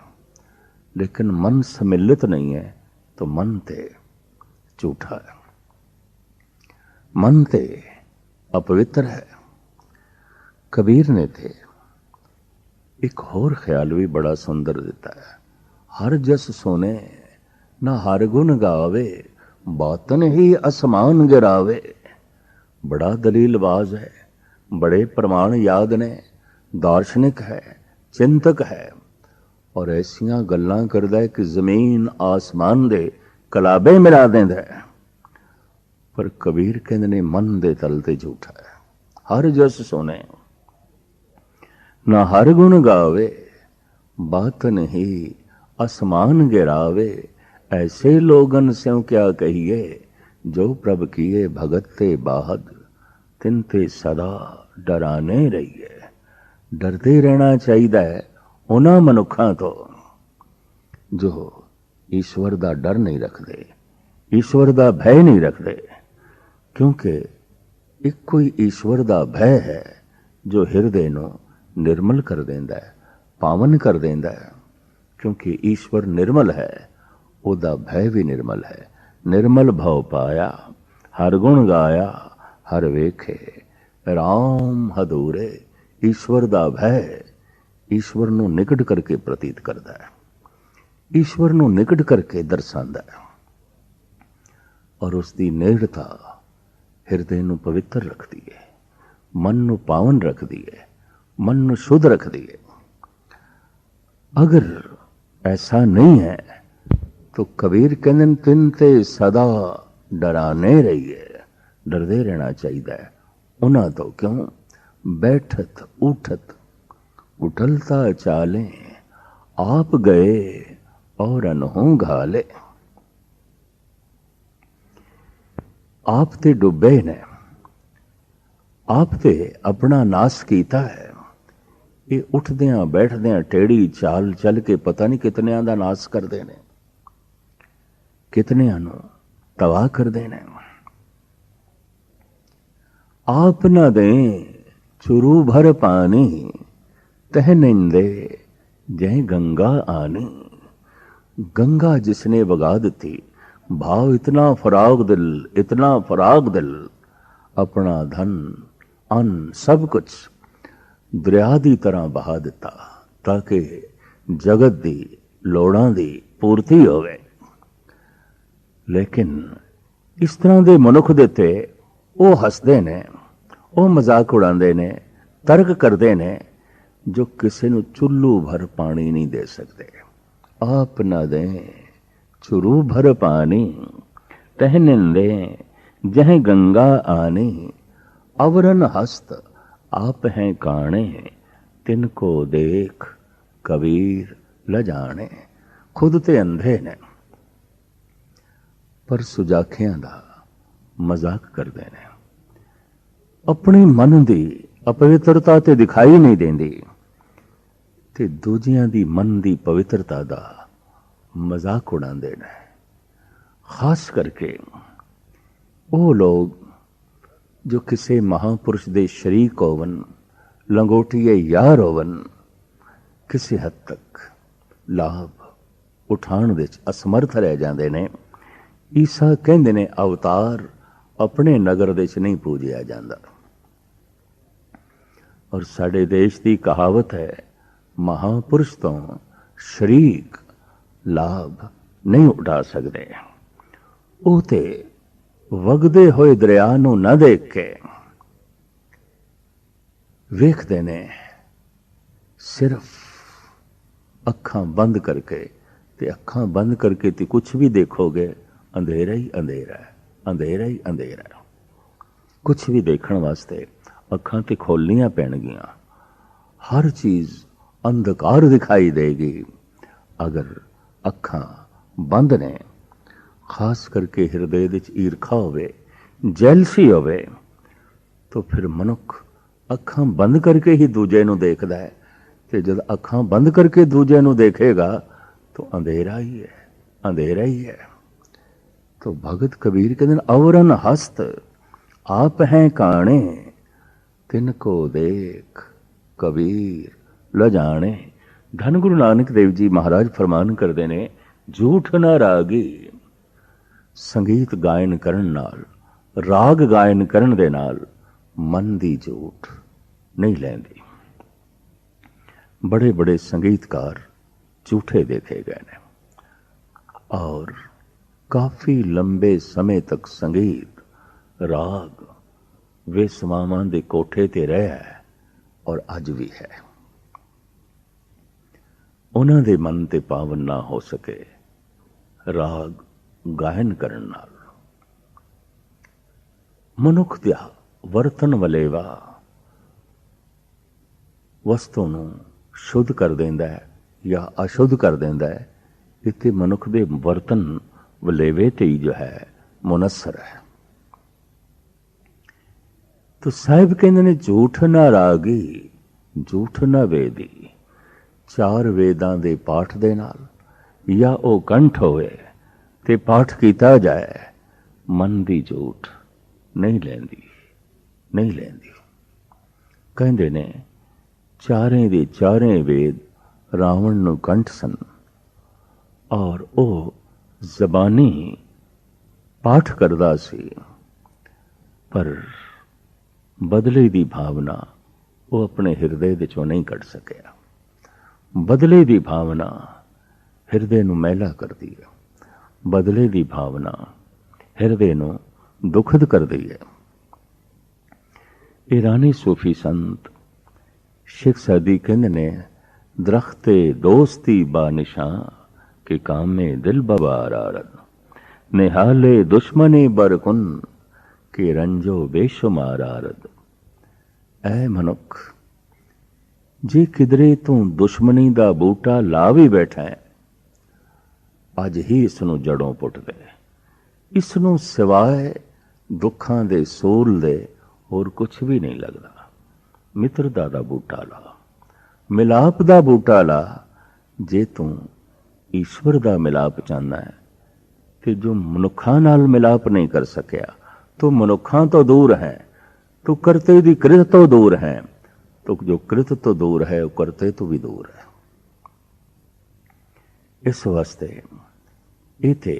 लेकिन मन सम्मिलित नहीं है, तो मन ते झूठा है, मन ते अपवित्र है। कबीर ने थे एक होर ख्याल भी बड़ा सुंदर दिता है। हर जस सोने ना हर गुण गावे, बातन ही असमान गिरावे। बड़ा दलीलबाज है, बड़े प्रमाण याद ने, दार्शनिक है, चिंतक है, और ऐसियां गल्लां करदा है कि जमीन आसमान दे कलाबे मिला देंदा है। पर कबीर कहंदे ने मन दे तल ते झूठा है। हर जस सोने ना हर गुण गावे, बातन ही आसमान गिरावे। ऐसे लोगन स्यों क्या कहिए, जो प्रभ किए भगत ते बाहद, तिनते सदा डराने रहिए। डरते रहना चाहिए उन्हां मनुखां तो जो ईश्वर दा डर नहीं रखते, ईश्वर दा भय नहीं रखते। क्योंकि एक कोई ईश्वर दा भय है जो हिरदे नूं निर्मल कर देंदा है, पावन कर देंदा है। क्योंकि ईश्वर निर्मल है, उदा भय भी निर्मल है। निर्मल भव पाया, हर गुण गाया, हर वेखे राम हदूरे। ईश्वर दा भय ईश्वर नूं निकट करके प्रतीत करता है, ईश्वर नूं निकट करके दर्शांदा है, और उसकी नेड़ता हिरदे नूं पवित्र रखती है, मन नूं पावन रखती है, मन नूं शुद्ध रखती है। अगर ऐसा नहीं है तो कबीर कहंदे तिन ते सदा डराने रहिए। डरदे रहना चाहिए उन्हां तो। क्यों? बैठत उठत उठलता चाले, आप गए और अनहों घाले। आप ते डुबे ने, आप ते अपना नाश कीता है। ये उठदियां बैठदियां टेढ़ी चाल चल के पता नहीं कितनियां दा नाश करदे ने, कितनियां नूं तबाह करदे ने। आप न दें चुरू भर पानी, तह निंदे जय गंगा आनी। गंगा जिसने बगा दी, भाव इतना फराग दिल, इतना फराग दिल, अपना धन अन्न सब कुछ दरिया की तरह बहा दिता, ताकि जगत की लोड़ां की पूर्ति होवे। लेकिन इस तरह के मनुख देते वो हसते ने, वो मजाक उड़ाते ने, तर्क करते ने, जो किसी नूं चुल्लू भर पानी नहीं दे सकते। आप न दें चुरू भर पानी, तह निंदे जह गंगा आनी। अवरन हस्त आप हैं काणे, तिनको देख कबीर ल जाने। खुद ते अंधे ने, पर सुजाखियां दा मजाक करते हैं। अपनी मन की अपवित्रता ते दिखाई नहीं देंदी, ते दूजियां दी मन की पवित्रता का मजाक उड़ाते हैं। खास करके वो लोग जो किसी महापुरुष दे शरीक होवन, लंगोटिए यार होवन, किसी हद तक लाभ उठाण दे असमर्थ रह जाते हैं। ईसा कहंदे ने अवतार अपने नगर दे च नहीं पूजिया जाता। और साडे देश की कहावत है, महापुरुष तो शरीक लाभ नहीं उठा सकते। वो ते वगदे होए दरिया नूं न देख के वेखदे ने, सिर्फ अखां बंद करके। ते अखां बंद करके ते कुछ भी देखोगे अंधेरा ही अंधेरा है, अंधेरा ही अंधेरा है। कुछ भी देखने वास्ते अखां ते खोलनियां पैणगियां। हर चीज अंधकार दिखाई देगी अगर अखां ਬੰਦ ਨੇ। ਖਾਸ ਕਰਕੇ ਹਿਰਦੇ ਵਿੱਚ ਈਰਖਾ ਹੋਵੇ, ਜੈਲਸੀ ਹੋਵੇ, ਤਾਂ ਫਿਰ ਮਨੁੱਖ ਅੱਖਾਂ ਬੰਦ ਕਰਕੇ ਹੀ ਦੂਜੇ ਨੂੰ ਦੇਖਦਾ ਹੈ। ਤੇ ਜਦ ਅੱਖਾਂ ਬੰਦ ਕਰਕੇ ਦੂਜੇ ਨੂੰ ਦੇਖੇਗਾ ਤਾਂ ਅੰਧੇਰਾ ਹੀ ਹੈ, ਅੰਧੇਰਾ ਹੀ ਹੈ। तो भगत कबीर के दिन अवरन हस्त आप हैं काणे तिनको देख कबीर ल जाने। धन गुरु नानक देव जी महाराज फरमान करते ने, झूठ ना रागी संगीत गायन करन नाल, राग गायन करन दे नाल मन दी झूठ नहीं लैंदी। बड़े बड़े संगीतकार झूठे देखे गए ने और काफी लंबे समय तक संगीत राग वे समावां दे कोठे ते रहा है और अज भी है। उन्हां दे मन ते पावन ना हो सके राग गायन करन नाल। मनुख दा वर्तन वलेवा वस्तु नूं शुद्ध कर देंदा है या अशुद्ध कर देंदा है। इत्थे मनुख दे वर्तन वलेवे ते ही जो है मुनसर है। तो साहिब कहते ने, झूठ ना रागी झूठ ना वेदी। चार वेदां दे पाठ दे नाल या ओ कंठ होए ते पाठ कीता जाए, मन दी झूठ नहीं लैंदी, नहीं लैंदी। कहंदे ने चारें दे चारें वेद रावण नूं कंठ सन और ओ जबानी पाठ करदा सी, पर बदले दी भावना वो अपने हिरदे विचों नहीं कढ़ सकिया। बदले दी भावना हिरदे नूं मैला करदी है, बदले दी भावना हिरदे नूं दुखद करदी है। ईरानी सूफी संत शेख सादी कहंदे ने, दरख्ते दोस्ती बानिशां कि कामे दिल बबार आरद, निहाले दुश्मनी बरकुन कि रंजो बेशुमार आरद। ऐ मनुख, जे किधरे तू दुश्मनी दा बूटा ला भी बैठा है, अज ही इसनूं जड़ों पुट दे। इसनूं सिवाए दुखां दे सोल दे होर कुछ भी नहीं लगदा। मित्रता दा बूटा ला, मिलाप दा बूटा ला। जे तू ईश्वर दा मिलाप चाहना है कि जो मनुखां नाल मिलाप नहीं कर सकिया, तो मनुखां तो दूर है, तो करते दी कृत तो दूर है, तो जो कृत तो दूर है वो करते तो भी दूर है। इस वास्ते इते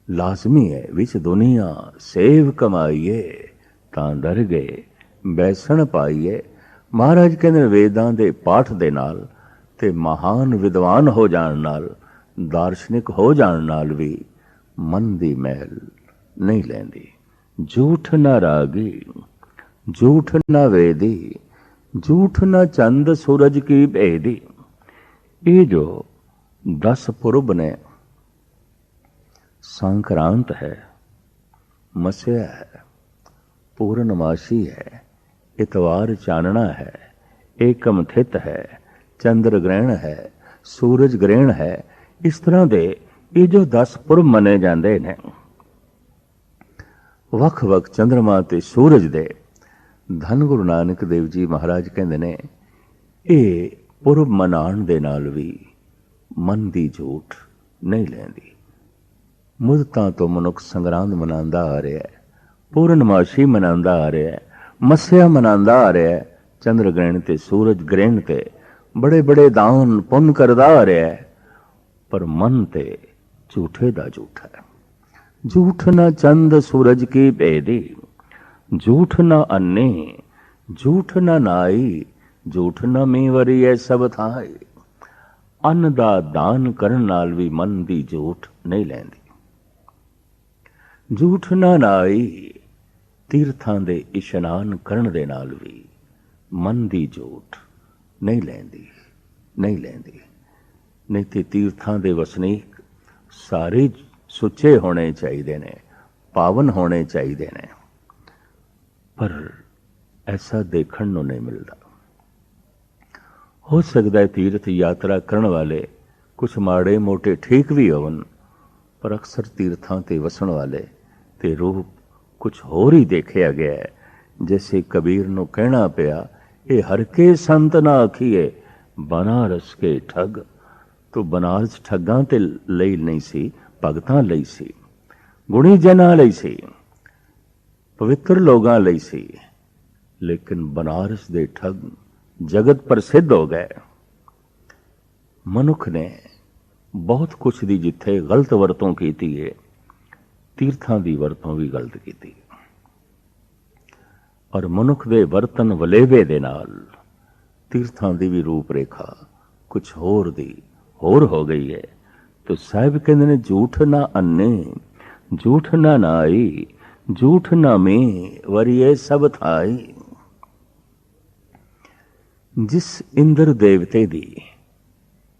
लाजमी है विच दुनिया सेव कमाईए तां डर गए बैसण पाईए। महाराज कहते वेदां दे पाठ दे नाल ते महान विद्वान हो जाण नाल, दार्शनिक हो जाण नाल भी मन दी महल नहीं लैंदी। झूठ ना रागी झूठ ना वेदी, झूठ ना चंद सूरज की भेदी। ये जो 10 पुरब ने, संक्रांत है, मस्या है, पूर्णमासी है, इतवार चानना है, एकम थित है, चंद्र ग्रहण है, सूरज ग्रहण है। इस तरह दे ये जो 10 पुरब मने जाते हैं, वख वख चंद्रमा ते सूरज दे, धन गुरु नानक देव जी महाराज कहते ने, ये पुरब मनाण दे नाल भी मन दी झूठ नहीं लैंदी। मुदतां तो मनुख संग्रांद मनांदा आ रहा है, पूर्णमासी मनांदा आ रहा है, मस्या मनांदा आ रहा है, चंद्र ग्रहण ते सूरज ग्रहण ते बड़े बड़े दान पुण्य करदा आ रहा है, पर मन ते झूठे दा झूठा है। झूठ ना चंद सूरज की भेदी, झूठ ना अन्ने झूठ ना नाई, झूठ ना मीवरी है सब थाई। अन्न दा दान करन नाल भी मन दी झूठ नहीं लैंदी। झूठ ना नाई, तीर्थां दे इशनान करन दे नाल भी मन दी झूठ नहीं लैंदी, नहीं लैंदी। नहीं ते तीर्थां दे वसनीक सारे सुचे होने चाहिए ने, पावन होने चाहिए ने, पर ऐसा देखण नूं नहीं मिलता। हो सकता है तीर्थ यात्रा करने वाले कुछ माड़े मोटे ठीक भी होवन, पर अक्सर तीर्थां ते वसण वाले ते रूप कुछ होर ही देखिया गया है। जैसे कबीर नूं कहना पिया, ये हर के संत ना आखिए बनारस के ठग। तो बनारस ठगां ते ਲਈ नहीं सी, भगतां ਲਈ सी, गुणी जनां ਲਈ सी, पवित्र लोगां ਲਈ सी। लेकिन बनारस दे ठग जगत प्रसिद्ध हो गए। मनुख ने बहुत कुछ दी जिथे गलत वरतों कीती है, तीर्थां दी वरतों भी गलत कीती। और मनुख दे वर्तन वलेवे दे नाल तीर्थां दी भी रूप रेखा कुछ होर दी होर हो गई है। तो साहिब कहते ने झूठ ना अन्ने, झूठ ना नाई, झूठ ना में वरिए सब थाई। जिस इंद्र देवते दी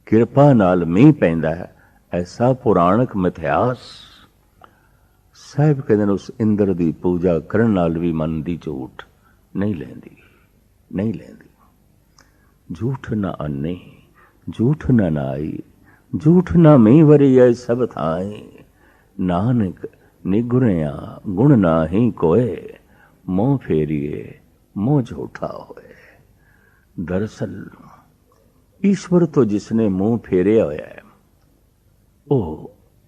किरपा नाल मींह पैंदा है, ऐसा पुराणक मिथ्यास। साहिब कहते उस इंद्र दी पूजा करन नाल भी मन दी झूठ नहीं लैंदी, नहीं लैंदी। झूठ ना अन्ने, झूठ ना नाई, झूठ ना मींह वरिए सब थाई। नानक निगुरिया गुण नाही कोय, मोह फेरिए मोह झूठा होए। दरअसल ईश्वर तो जिसने मुंह फेरिया होया है, वो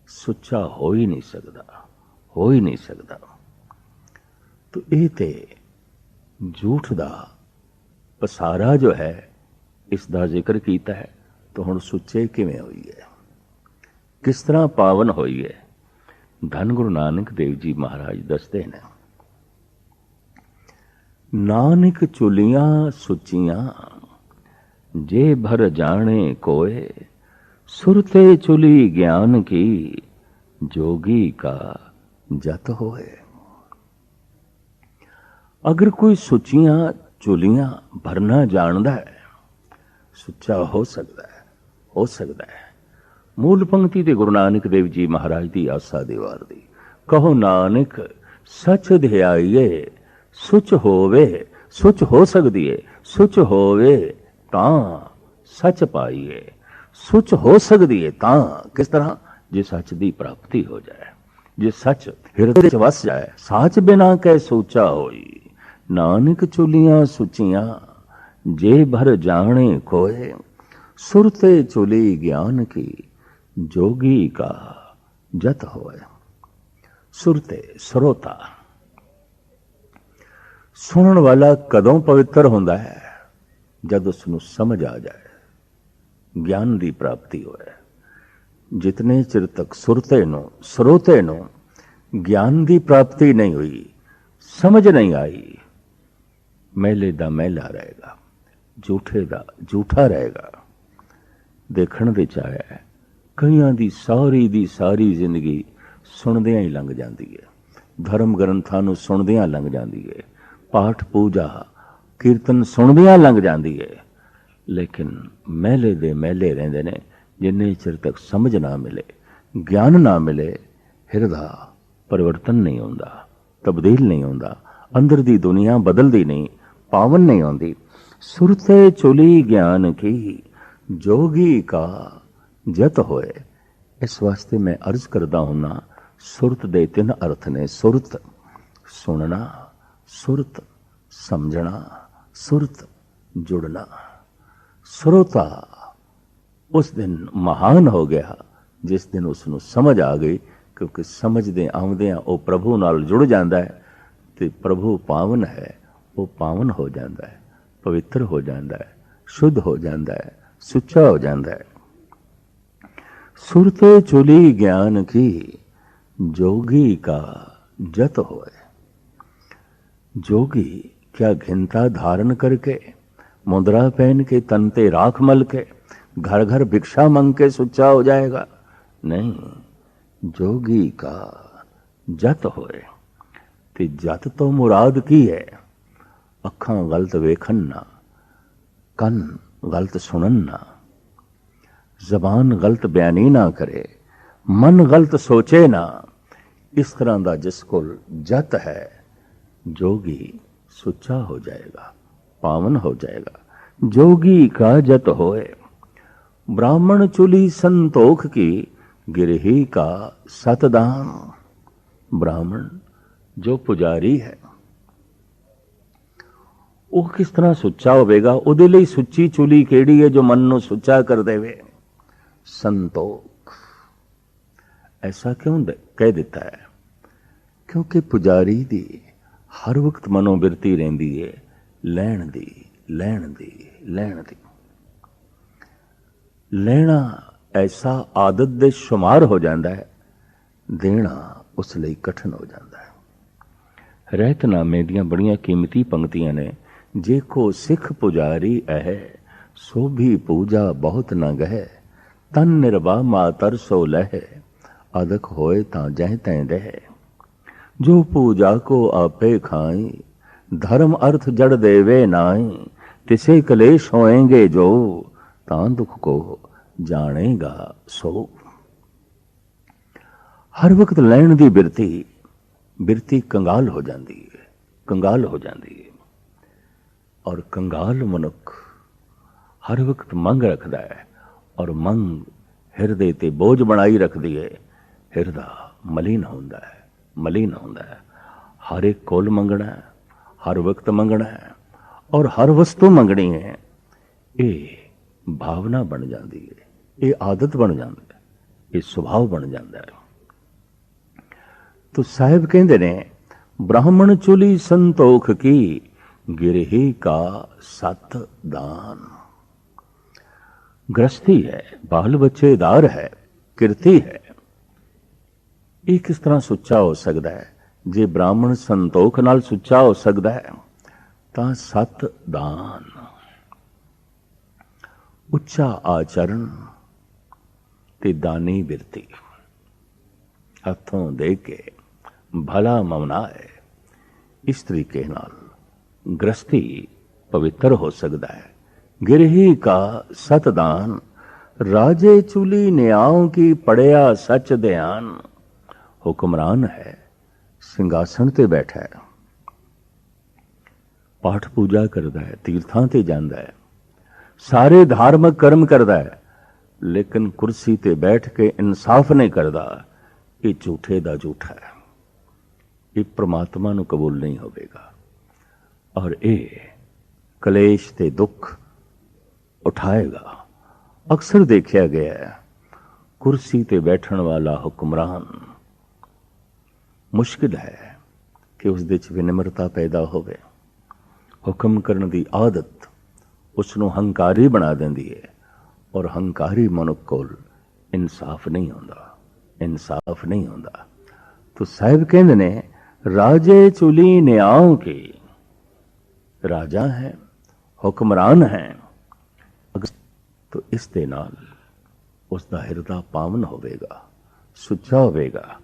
सुच्चा हो ही नहीं सकता, हो ही नहीं सकता। तो ये ते झूठ दा पसारा जो है इसका जिक्र कीता है। तो हुण सुच्चे किवें होई है, किस तरह पावन होई है। धन गुरु नानक देव जी महाराज दसते हैं, नानक चुलियां सुचियां जे भर जाने कोय, सुरते चुली ज्ञान की जोगी का जत होए। अगर कोई सुचियां चुलियां भरना जानदा है, सुच्चा हो सकता है, हो सकता है। मूल पंक्ति ते गुरु नानक देव जी महाराज दी आसा दीवार दी, कहो नानक सच ध्याइए सुच होवे। सुच हो सकती है, सुच होवे तां सच पाइए। सुच हो सकती है तां किस तरह, जे सच दी प्राप्ति हो जाए, जे सच हिरदे च वस जाए। साच बिना कै सोचा होई, नानक चुलियां सुचियां जे भर जाने कोय। सुरते चुली ज्ञान की जोगी का जत होए। सुरते श्रोता, सुनने वाला कदों पवित्र होता है, जब उसनू समझ आ जाए, ज्ञान की प्राप्ति होए। जितने चिर तक सुरते नो श्रोते नो ज्ञान की प्राप्ति नहीं हुई, समझ नहीं आई, मैले दा मैला रहेगा, झूठे दा झूठा रहेगा। देखण दे चाहे कईयां दी सारी जिंदगी सुनदियां ही लंघ जाती है, धर्म ग्रंथां नूं सुनदियां लंघ जाती है, पाठ पूजा कीर्तन सुनदियां लंघ जाती है। लेकिन मैले दे मैले रहिंदे ने, जिन्ने चिर तक समझ ना मिले, ज्ञान ना मिले, हिरदा परिवर्तन नहीं होंदा, तब्दील नहीं होंदा, अंदर दी दुनिया बदलदी नहीं, पावन नहीं होंदी। सुरते चुली ज्ञान की जोगी का जत होए। इस वास्ते मैं अर्ज करदा हुन्ना, सुरत दे 3 अर्थ ने। सुरत सुनना, सुरत समझना, सुरत जुड़ना। श्रोता उस दिन महान हो गया जिस दिन उसनू समझ आ गई, क्योंकि समझदे आउंदियां वो प्रभु नाल जुड़ जाता है, तो प्रभु पावन है, वो पावन हो जाता है, पवित्र हो जाता है, शुद्ध हो जाता है, सुच्चा हो जाता है। सुरते चुली ज्ञान की जोगी का जत होए। जोगी क्या घिनता धारण करके, मुद्रा पहन के, तन ते राख मल के, घर घर भिक्षा मांग के सुच्चा हो जाएगा? नहीं, जोगी का जत होए। ते जत तो मुराद की है, अखां गलत वेखन ना, कन गलत सुनन ना, जबान गलत बयानी ना करे, मन गलत सोचे ना। इस तरह का जिस को जत है, जोगी सुच्चा हो जाएगा, पावन हो जाएगा। जोगी का जत होए। ब्राह्मण चुली संतोख की गिरही का सतदान। ब्राह्मण जो पुजारी है ਉਹ किस तरह सुच्चा होवेगा, ਉਹਦੇ ਲਈ ਸੁੱਚੀ ਚੁਲੀ ਕਿਹੜੀ ਹੈ जो मन ਨੂੰ ਸੁੱਚਾ कर देवे? संतोख। ऐसा क्यों कह दिता है? क्योंकि पुजारी दी हर वक्त मनोबिरती रहती है लैण दी, लैण दी, लैण दी। लेना ऐसा आदत दे शुमार हो जाता है, देना उस लिए कठिन हो जाता है। रहतनामे दियां बड़ियां कीमती पंक्तियां ने, जे को सिख पुजारी है सो भी पूजा बहुत न गह, तन निर्वाह मातर सो लह, अदक होए तां जह तैं दह। जो पूजा को आपे खाई, धर्म अर्थ जड़ देवे नाई, तिसे कलेश होएंगे जो, तां दुख को जानेगा सो। हर वक्त लैण दी बिरती कंगाल हो जाती है, कंगाल हो जाती है। और कंगाल मनुख हर वक्त मंग रखता है, और मंग हिरदे ते बोझ बनाई रखती है। हिरदा मलीन होंदा है, मलीन होंदा है। हर एक कोल मंगना है, हर वक्त मंगना है, और हर वस्तु मंगनी है। ये भावना बन जाती है, ये आदत बन जाती है, ये सुभाव बन जाता है। तो साहिब कहते ने, ब्राह्मण चुली संतोख की गिरही का सत दान। गृहस्थी है, बाल बच्चेदार है, किरती है, ये किस तरह सुच्चा हो सकता है? जे ब्राह्मण संतोख नाल सुच्चा हो सकता है तां सत दान, उच्चा आचरण ते दानी बिरती, हथों दे के भला ममनाए, इस तरीके नाल गृहस्थी पवित्र हो सकता है। गिरही का सतदान, राजे चुली न्याओं की पड़िया सच ध्यान। हुक्मरान है, सिंहासन ते बैठा है, पाठ पूजा करता है, तीर्थां ते जांदा है, सारे धार्मिक कर्म करता है, लेकिन कुर्सी ते बैठ के इंसाफ नहीं करता, ये झूठे दा झूठा है, ये परमात्मा नूं कबूल नहीं होवेगा। और ये कलेश ते दुख उठाएगा। अक्सर देखा गया है, कुर्सी ते बैठण वाला हुक्मरान मुश्किल है कि उस दे च विनम्रता पैदा होवे। हुक्म करने की आदत उसनों हंकारी बना देंदी है, और हंकारी मनुख कोल इंसाफ नहीं होंदा, इंसाफ नहीं होंदा। तो साहिब कहंदे ने, राजे चुली न्याओं की, राजा है, हुक्मरान है, तो इस दे नाल उसका हिरदा पावन होवेगा, सुच्चा होवेगा।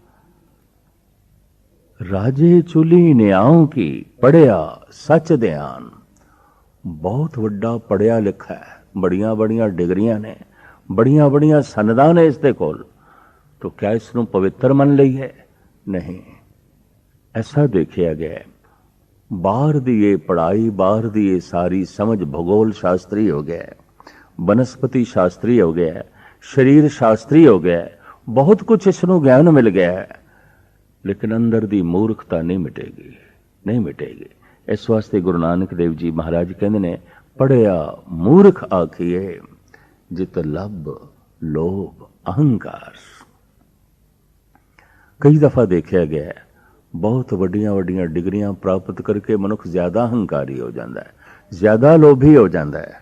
राजे चुली न्याओं की पढ़िया सच ध्यान। बहुत वड्डा पढ़िया लिखा है, बड़िया बड़िया डिग्रियां ने, बड़िया बड़िया सनदा ने इसके कोल, तो क्या इसनों पवित्र मन ली है? नहीं। ऐसा देखा गया है, बाहर दी ये पढ़ाई, बाहर दी ये सारी समझ, भूगोल शास्त्री हो गया है, वनस्पति शास्त्री हो गया है, शरीर शास्त्री हो गया है, बहुत कुछ इसनों ज्ञान मिल गया है, लेकिन अंदर दी मूर्खता नहीं मिटेगी, नहीं मिटेगी। इस वास्ते गुरु नानक देव जी महाराज कहते ने, पढ़िया मूर्ख आखिए जित लब लोभ अहंकार। कई दफा देखा गया है, बहुत वड्डियां वड्डियां डिग्रियां प्राप्त करके मनुख ज्यादा अहंकारी हो जाता है, ज्यादा लोभी हो जाता है,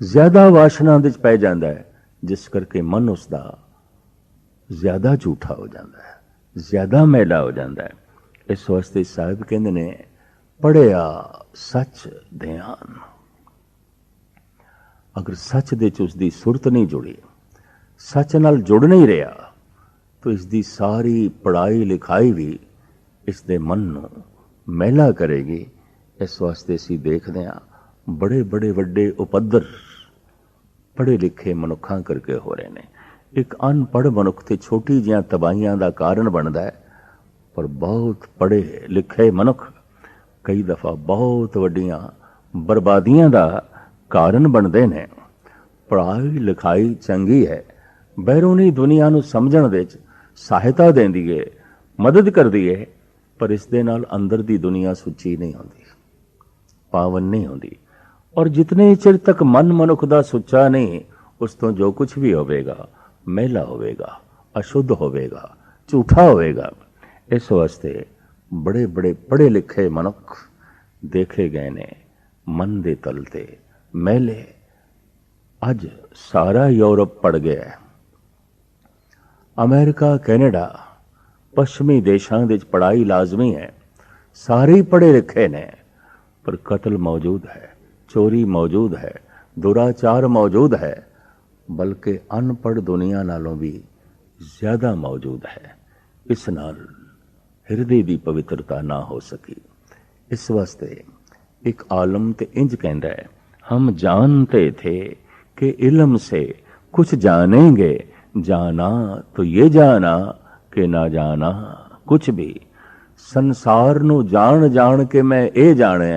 ज्यादा वासना विच पै जाता है, जिस करके मन उसका ज्यादा झूठा हो जाता है, ज्यादा मैला हो जाता है। इस वास्ते साहिब कहते ने, पढ़िया सच ध्यान। अगर सच दे च उसकी सुरत नहीं जुड़ी, सच नाल जुड़ नहीं रहा, तो इसकी सारी पढ़ाई लिखाई भी इसके मन नूं मैला करेगी। इस वास्ते असीं देखते हैं, बड़े बड़े वड्डे उपद्र पढ़े लिखे मनुखां करके हो रहे हैं। एक अनपढ़ मनुख ते छोटी जिहियां तबाहियां का कारण बनता है, पर बहुत पढ़े लिखे मनुख कई दफा बहुत वड्डियां बर्बादियां का कारण बनते हैं। ਪੜ੍ਹਾਈ ਲਿਖਾਈ ਚੰਗੀ ਹੈ, ਬੈਰੂਨੀ ਦੁਨੀਆ ਨੂੰ ਸਮਝਣ ਦੇ ਵਿੱਚ ਸਹਾਇਤਾ ਦਿੰਦੀ ਹੈ, ਮਦਦ ਕਰਦੀ ਹੈ, ਪਰ ਇਸ ਦੇ ਨਾਲ ਅੰਦਰ ਦੀ ਦੁਨੀਆ ਸੁੱਚੀ ਨਹੀਂ ਹੁੰਦੀ, ਪਾਵਨ ਨਹੀਂ ਹੁੰਦੀ। ਔਰ ਜਿਤਨੇ ਚਿਰ ਤੱਕ ਮਨ ਮਨੁੱਖ ਦਾ ਸੁੱਚਾ ਨਹੀਂ, ਉਸ ਤੋਂ ਜੋ ਕੁਝ ਵੀ ਹੋਵੇਗਾ ਮੈਲਾ ਹੋਵੇਗਾ, ਅਸ਼ੁੱਧ ਹੋਵੇਗਾ, ਝੂਠਾ ਹੋਵੇਗਾ। ਇਸ ਵਾਸਤੇ ਬੜੇ ਬੜੇ ਪੜ੍ਹੇ ਲਿਖੇ ਮਨੁੱਖ ਦੇਖੇ ਗਏ ਨੇ ਮਨ ਦੇ ਤਲ ਤੇ ਮੈਲੇ। ਅੱਜ ਸਾਰਾ ਯੂਰਪ ਪੜ ਗਿਆ, ਅਮਰੀਕਾ, ਕੈਨੇਡਾ, ਪੱਛਮੀ ਦੇਸ਼ਾਂ ਦੇ ਵਿੱਚ ਪੜ੍ਹਾਈ ਲਾਜ਼ਮੀ ਹੈ, ਸਾਰੇ ਪੜ੍ਹੇ ਲਿਖੇ ਨੇ, ਪਰ ਕਤਲ ਮੌਜੂਦ ਹੈ, ਚੋਰੀ ਮੌਜੂਦ ਹੈ, ਦੁਰਾਚਾਰ ਮੌਜੂਦ ਹੈ, ਬਲਕਿ ਅਨਪੜ੍ਹ ਦੁਨੀਆ ਨਾਲੋਂ ਵੀ ਜ਼ਿਆਦਾ ਮੌਜੂਦ ਹੈ। ਇਸ ਨਾਲ ਹਿਰਦੇ ਦੀ ਪਵਿੱਤਰਤਾ ਨਾ ਹੋ ਸਕੀ। ਇਸ ਵਾਸਤੇ ਇੱਕ ਆਲਮ ਤੇ ਇੰਜ ਕਹਿੰਦਾ ਹੈ, ਹਮ ਜਾਣਤੇ ਥੇ कि इल्म से कुछ जानेंगे, जाना तो ये जाना कि ना जाना कुछ भी। संसार नू जान जान के मैं ये जाने,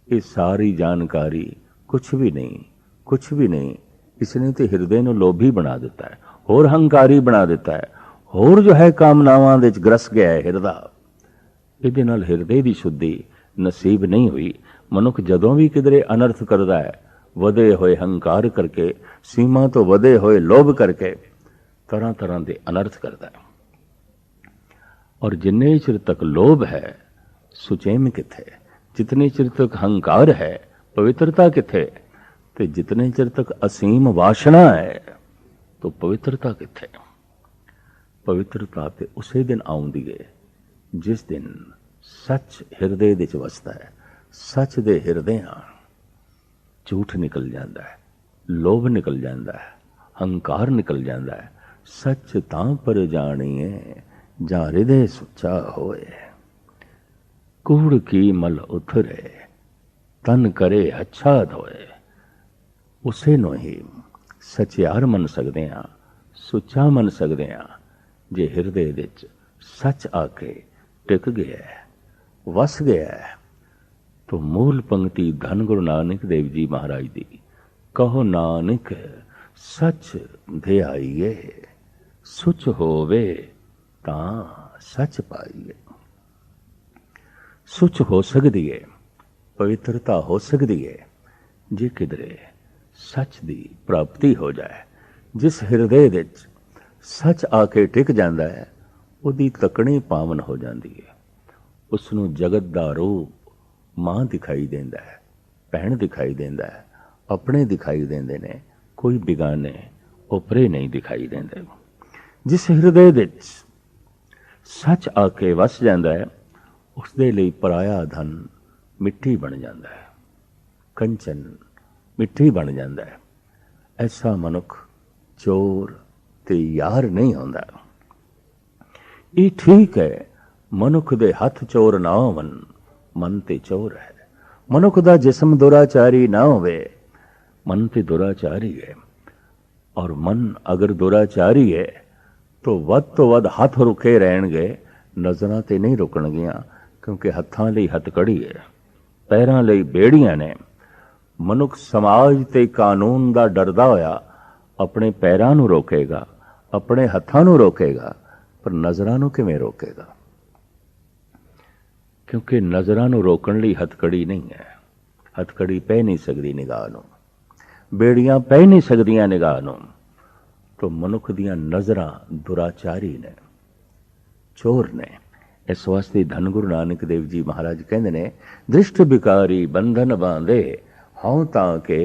ये सारी जानकारी कुछ भी नहीं, कुछ भी नहीं। इसने तो हिरदे नू लोभी बना दिता है, होर हंकारी बना दिता है, होर जो है कामनावां दे विच ग्रस गया है हिरदा। इहदे नाल हिरदे दी शुद्धि नसीब नहीं हुई। मनुख जदों भी किधरे अनर्थ करदा है, ਵਧੇ ਹੋਏ ਹੰਕਾਰ ਕਰਕੇ, ਸੀਮਾ ਤੋਂ ਵਧੇ ਹੋਏ ਲੋਭ ਕਰਕੇ ਤਰ੍ਹਾਂ ਤਰ੍ਹਾਂ ਦੇ ਅਨਰਥ ਕਰਦਾ ਹੈ। ਔਰ ਜਿੰਨੇ ਚਿਰ ਤੱਕ ਲੋਭ ਹੈ, ਸੁਚੇਮ ਕਿੱਥੇ? ਜਿਤਨੇ ਚਿਰ ਤੱਕ ਹੰਕਾਰ ਹੈ, ਪਵਿੱਤਰਤਾ ਕਿੱਥੇ? ਤੇ ਜਿਤਨੇ ਚਿਰ ਤੱਕ ਅਸੀਮ ਵਾਸ਼ਨਾ ਹੈ, ਤਾਂ ਪਵਿੱਤਰਤਾ ਕਿੱਥੇ? ਪਵਿੱਤਰਤਾ ਤੇ ਉਸੇ ਦਿਨ ਆਉਂਦੀ ਹੈ ਜਿਸ ਦਿਨ ਸੱਚ ਹਿਰਦੇ ਵਿੱਚ ਵਸਦਾ ਹੈ। ਸੱਚ ਦੇ ਹਿਰਦਿਆਂ ਝੂਠ ਨਿਕਲ ਜਾਂਦਾ ਹੈ, ਲੋਭ ਨਿਕਲ ਜਾਂਦਾ ਹੈ, ਹੰਕਾਰ ਨਿਕਲ ਜਾਂਦਾ ਹੈ। ਸੱਚ ਤਾਂ ਪਰ ਜਾਣੀਏ ਜਾਂ ਹਿਰਦੇ ਸੁੱਚਾ ਹੋਏ। ਕੂੜ ਕੀ ਮਲ ਉਥਰੇ, ਤਨ ਕਰੇ ਅੱਛਾ ਧੋਏ। ਉਸੇ ਨੂੰ ਹੀ ਸਚਿਆਰ ਮੰਨ ਸਕਦੇ ਹਾਂ, ਸੁੱਚਾ ਮੰਨ ਸਕਦੇ ਹਾਂ, ਜੇ ਹਿਰਦੇ ਵਿੱਚ ਸੱਚ ਆ ਕੇ ਟਿਕ ਗਿਆ, ਵਸ ਗਿਆ। तो मूल पंक्ति धन गुरु नानक देव जी महाराज दी, कहो नानक सच ध्याइए, सुच होवे तां सच पाइए। सुच हो सकती है, पवित्रता हो सकती है, जे किधरे सच दी प्राप्ति हो जाए। जिस हिरदे विच सच आके टिक जाता है, उहदी तकनी पावन हो जाती है। उसनूं जगत दा रूप मां दिखाई देंदा है, भैन दिखाई देंदा है, अपने दिखाई देंदे ने, कोई बिगाने ओपरे नहीं दिखाई देंदे। जिस हिरदे विच सच आके वस जाता है, उसदे लई पराया धन मिट्टी बन जाता है, कंचन मिट्टी बन जाता है। ऐसा मनुख चोर ते यार नहीं होंदा। ये ठीक है, मनुख दे हथ चोर ना होवन, मन ते चोर है। मनुख दा जिस्म दुराचारी ना होवे, मन ते दुराचारी है। और मन अगर दुराचारी है तो वध हथ रुके रहणगे, नज़रां ते नहीं रुकणगियां, क्योंकि हत्थां लई हथकड़ी है, पैरां लई बेड़ियां ने। मनुख समाज ते कानून दा डरदा होया अपने पैरां नूं रोकेगा, अपने हत्थां नूं रोकेगा, पर नज़रां नूं किवें रोकेगा? क्योंकि नज़रां नूं रोकण लई हथकड़ी नहीं है। हथकड़ी पै नहीं सकती निगाह नूं, बेड़ियां पै नहीं सकदियां निगाह नूं। तो मनुख दियां नज़रां दुराचारी ने, चोर ने। इस वास्ते धन गुरु नानक देव जी महाराज कहंदे ने, दृष्ट बिकारी बंधन बांधे, हौं तां के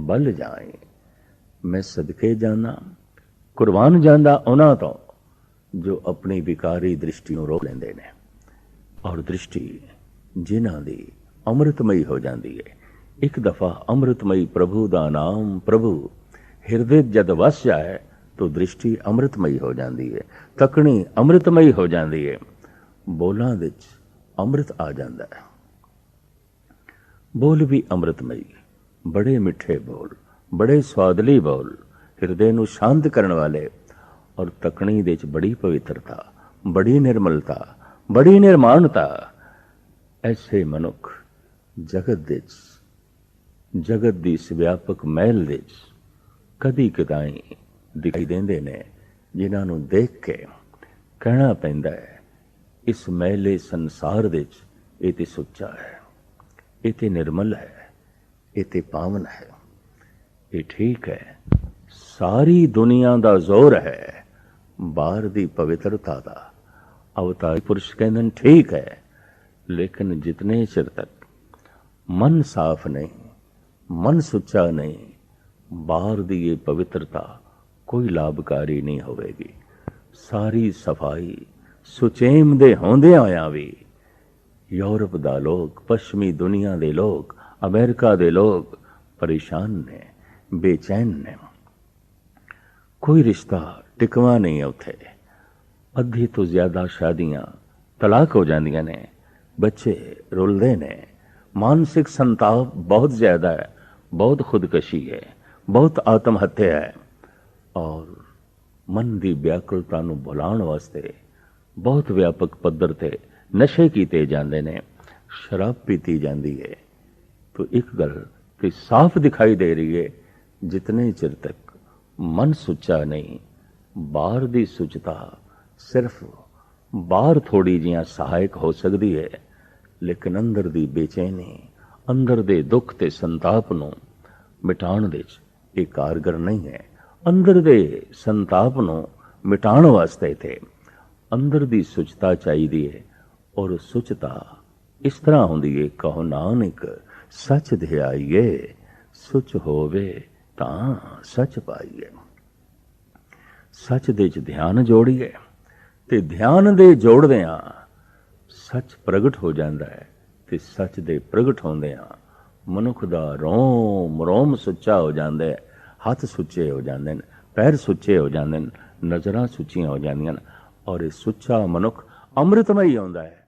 बल जाए। मैं सदके जाना, कुर्बान जांदा उन्हां तों जो अपनी विकारी दृष्टि नूं रोक लैंदे ने। और दृष्टि जिन्हां दी अमृतमयी हो जाती है। एक दफ़ा अमृतमयी प्रभु दा नाम प्रभु हिरदे जद वस जाए तो दृष्टि अमृतमयी हो जाती है, तकनी अमृतमयी हो जाती है, बोलां विच अमृत आ जाता है। बोल भी अमृतमयी, बड़े मिठे बोल, बड़े स्वादली बोल, हिरदे नूं शांत करने वाले। और तकनी दे च बड़ी पवित्रता, बड़ी निर्मलता, बड़ी निर्माणता। ऐसे मनुख जगत दे जगत दी इस व्यापक महल दे कदी कदाई दिखाई देंदे ने, जिन्हां नूं देख के कहना पैंदा है इस मैले संसार दे च ये ते सुच्चा है, ये ते निर्मल है, ये ते पावन है, ये ठीक है। सारी दुनिया दा जोर है बाहर दी पवित्रता दा। अवतारी पुरुष कहंदे ने ठीक है, लेकिन जितने चिर तक मन साफ नहीं, मन सुच्चा नहीं, बाहर दी ये पवित्रता कोई लाभकारी नहीं होवेगी। सारी सफाई सुचेम दे होंदे होया भी यूरोप दा लोग, पश्चिमी दुनिया दे लोग, अमेरिका दे लोग परेशान ने, बेचैन ने। कोई रिश्ता टिकवा नहीं है उत्थे। अद्धी तो ज्यादा शादियां तलाक हो जांदियां ने, बच्चे रुलदे ने, मानसिक संताप बहुत ज्यादा है, बहुत खुदकशी है, बहुत आत्महत्या है, और मन की व्याकुलता नूं भुलाउण वास्ते बहुत व्यापक पद्धर ते नशे कीते जांदे ने, शराब पीती जाती है। तो एक गल तो साफ दिखाई दे रही है, जितने चिर तक मन सुच्चा नहीं, बाहर दी सुचता सिर्फ बाहर थोड़ी जियां सहायक हो सकती है, लेकिन अंदर दी बेचैनी, अंदर दे दुख ते संताप नूं मिटाण दे च इह कारगर नहीं है। अंदर दे संताप नूं मिटाण वास्ते ते अंदर दी सुचता चाहिदी है, और सुचता इस तरह होंदी है, कहो नानक सच ध्याइए, सुच होवे तां सच पाइए। सच दे च ध्यान जोड़िए, ते ध्यान दे जोड़दियां सच प्रगट हो जाता है, ते सच दे प्रगट होंदियां मनुख दा रोम रोम सुच्चा हो जाता है, हथ सुच्चे हो जाते हैं, पैर सुच्चे हो जाते हैं, नज़रां सुच्चियां हो जांदियां, और ये सुच्चा मनुख अमृतमई होंदा है।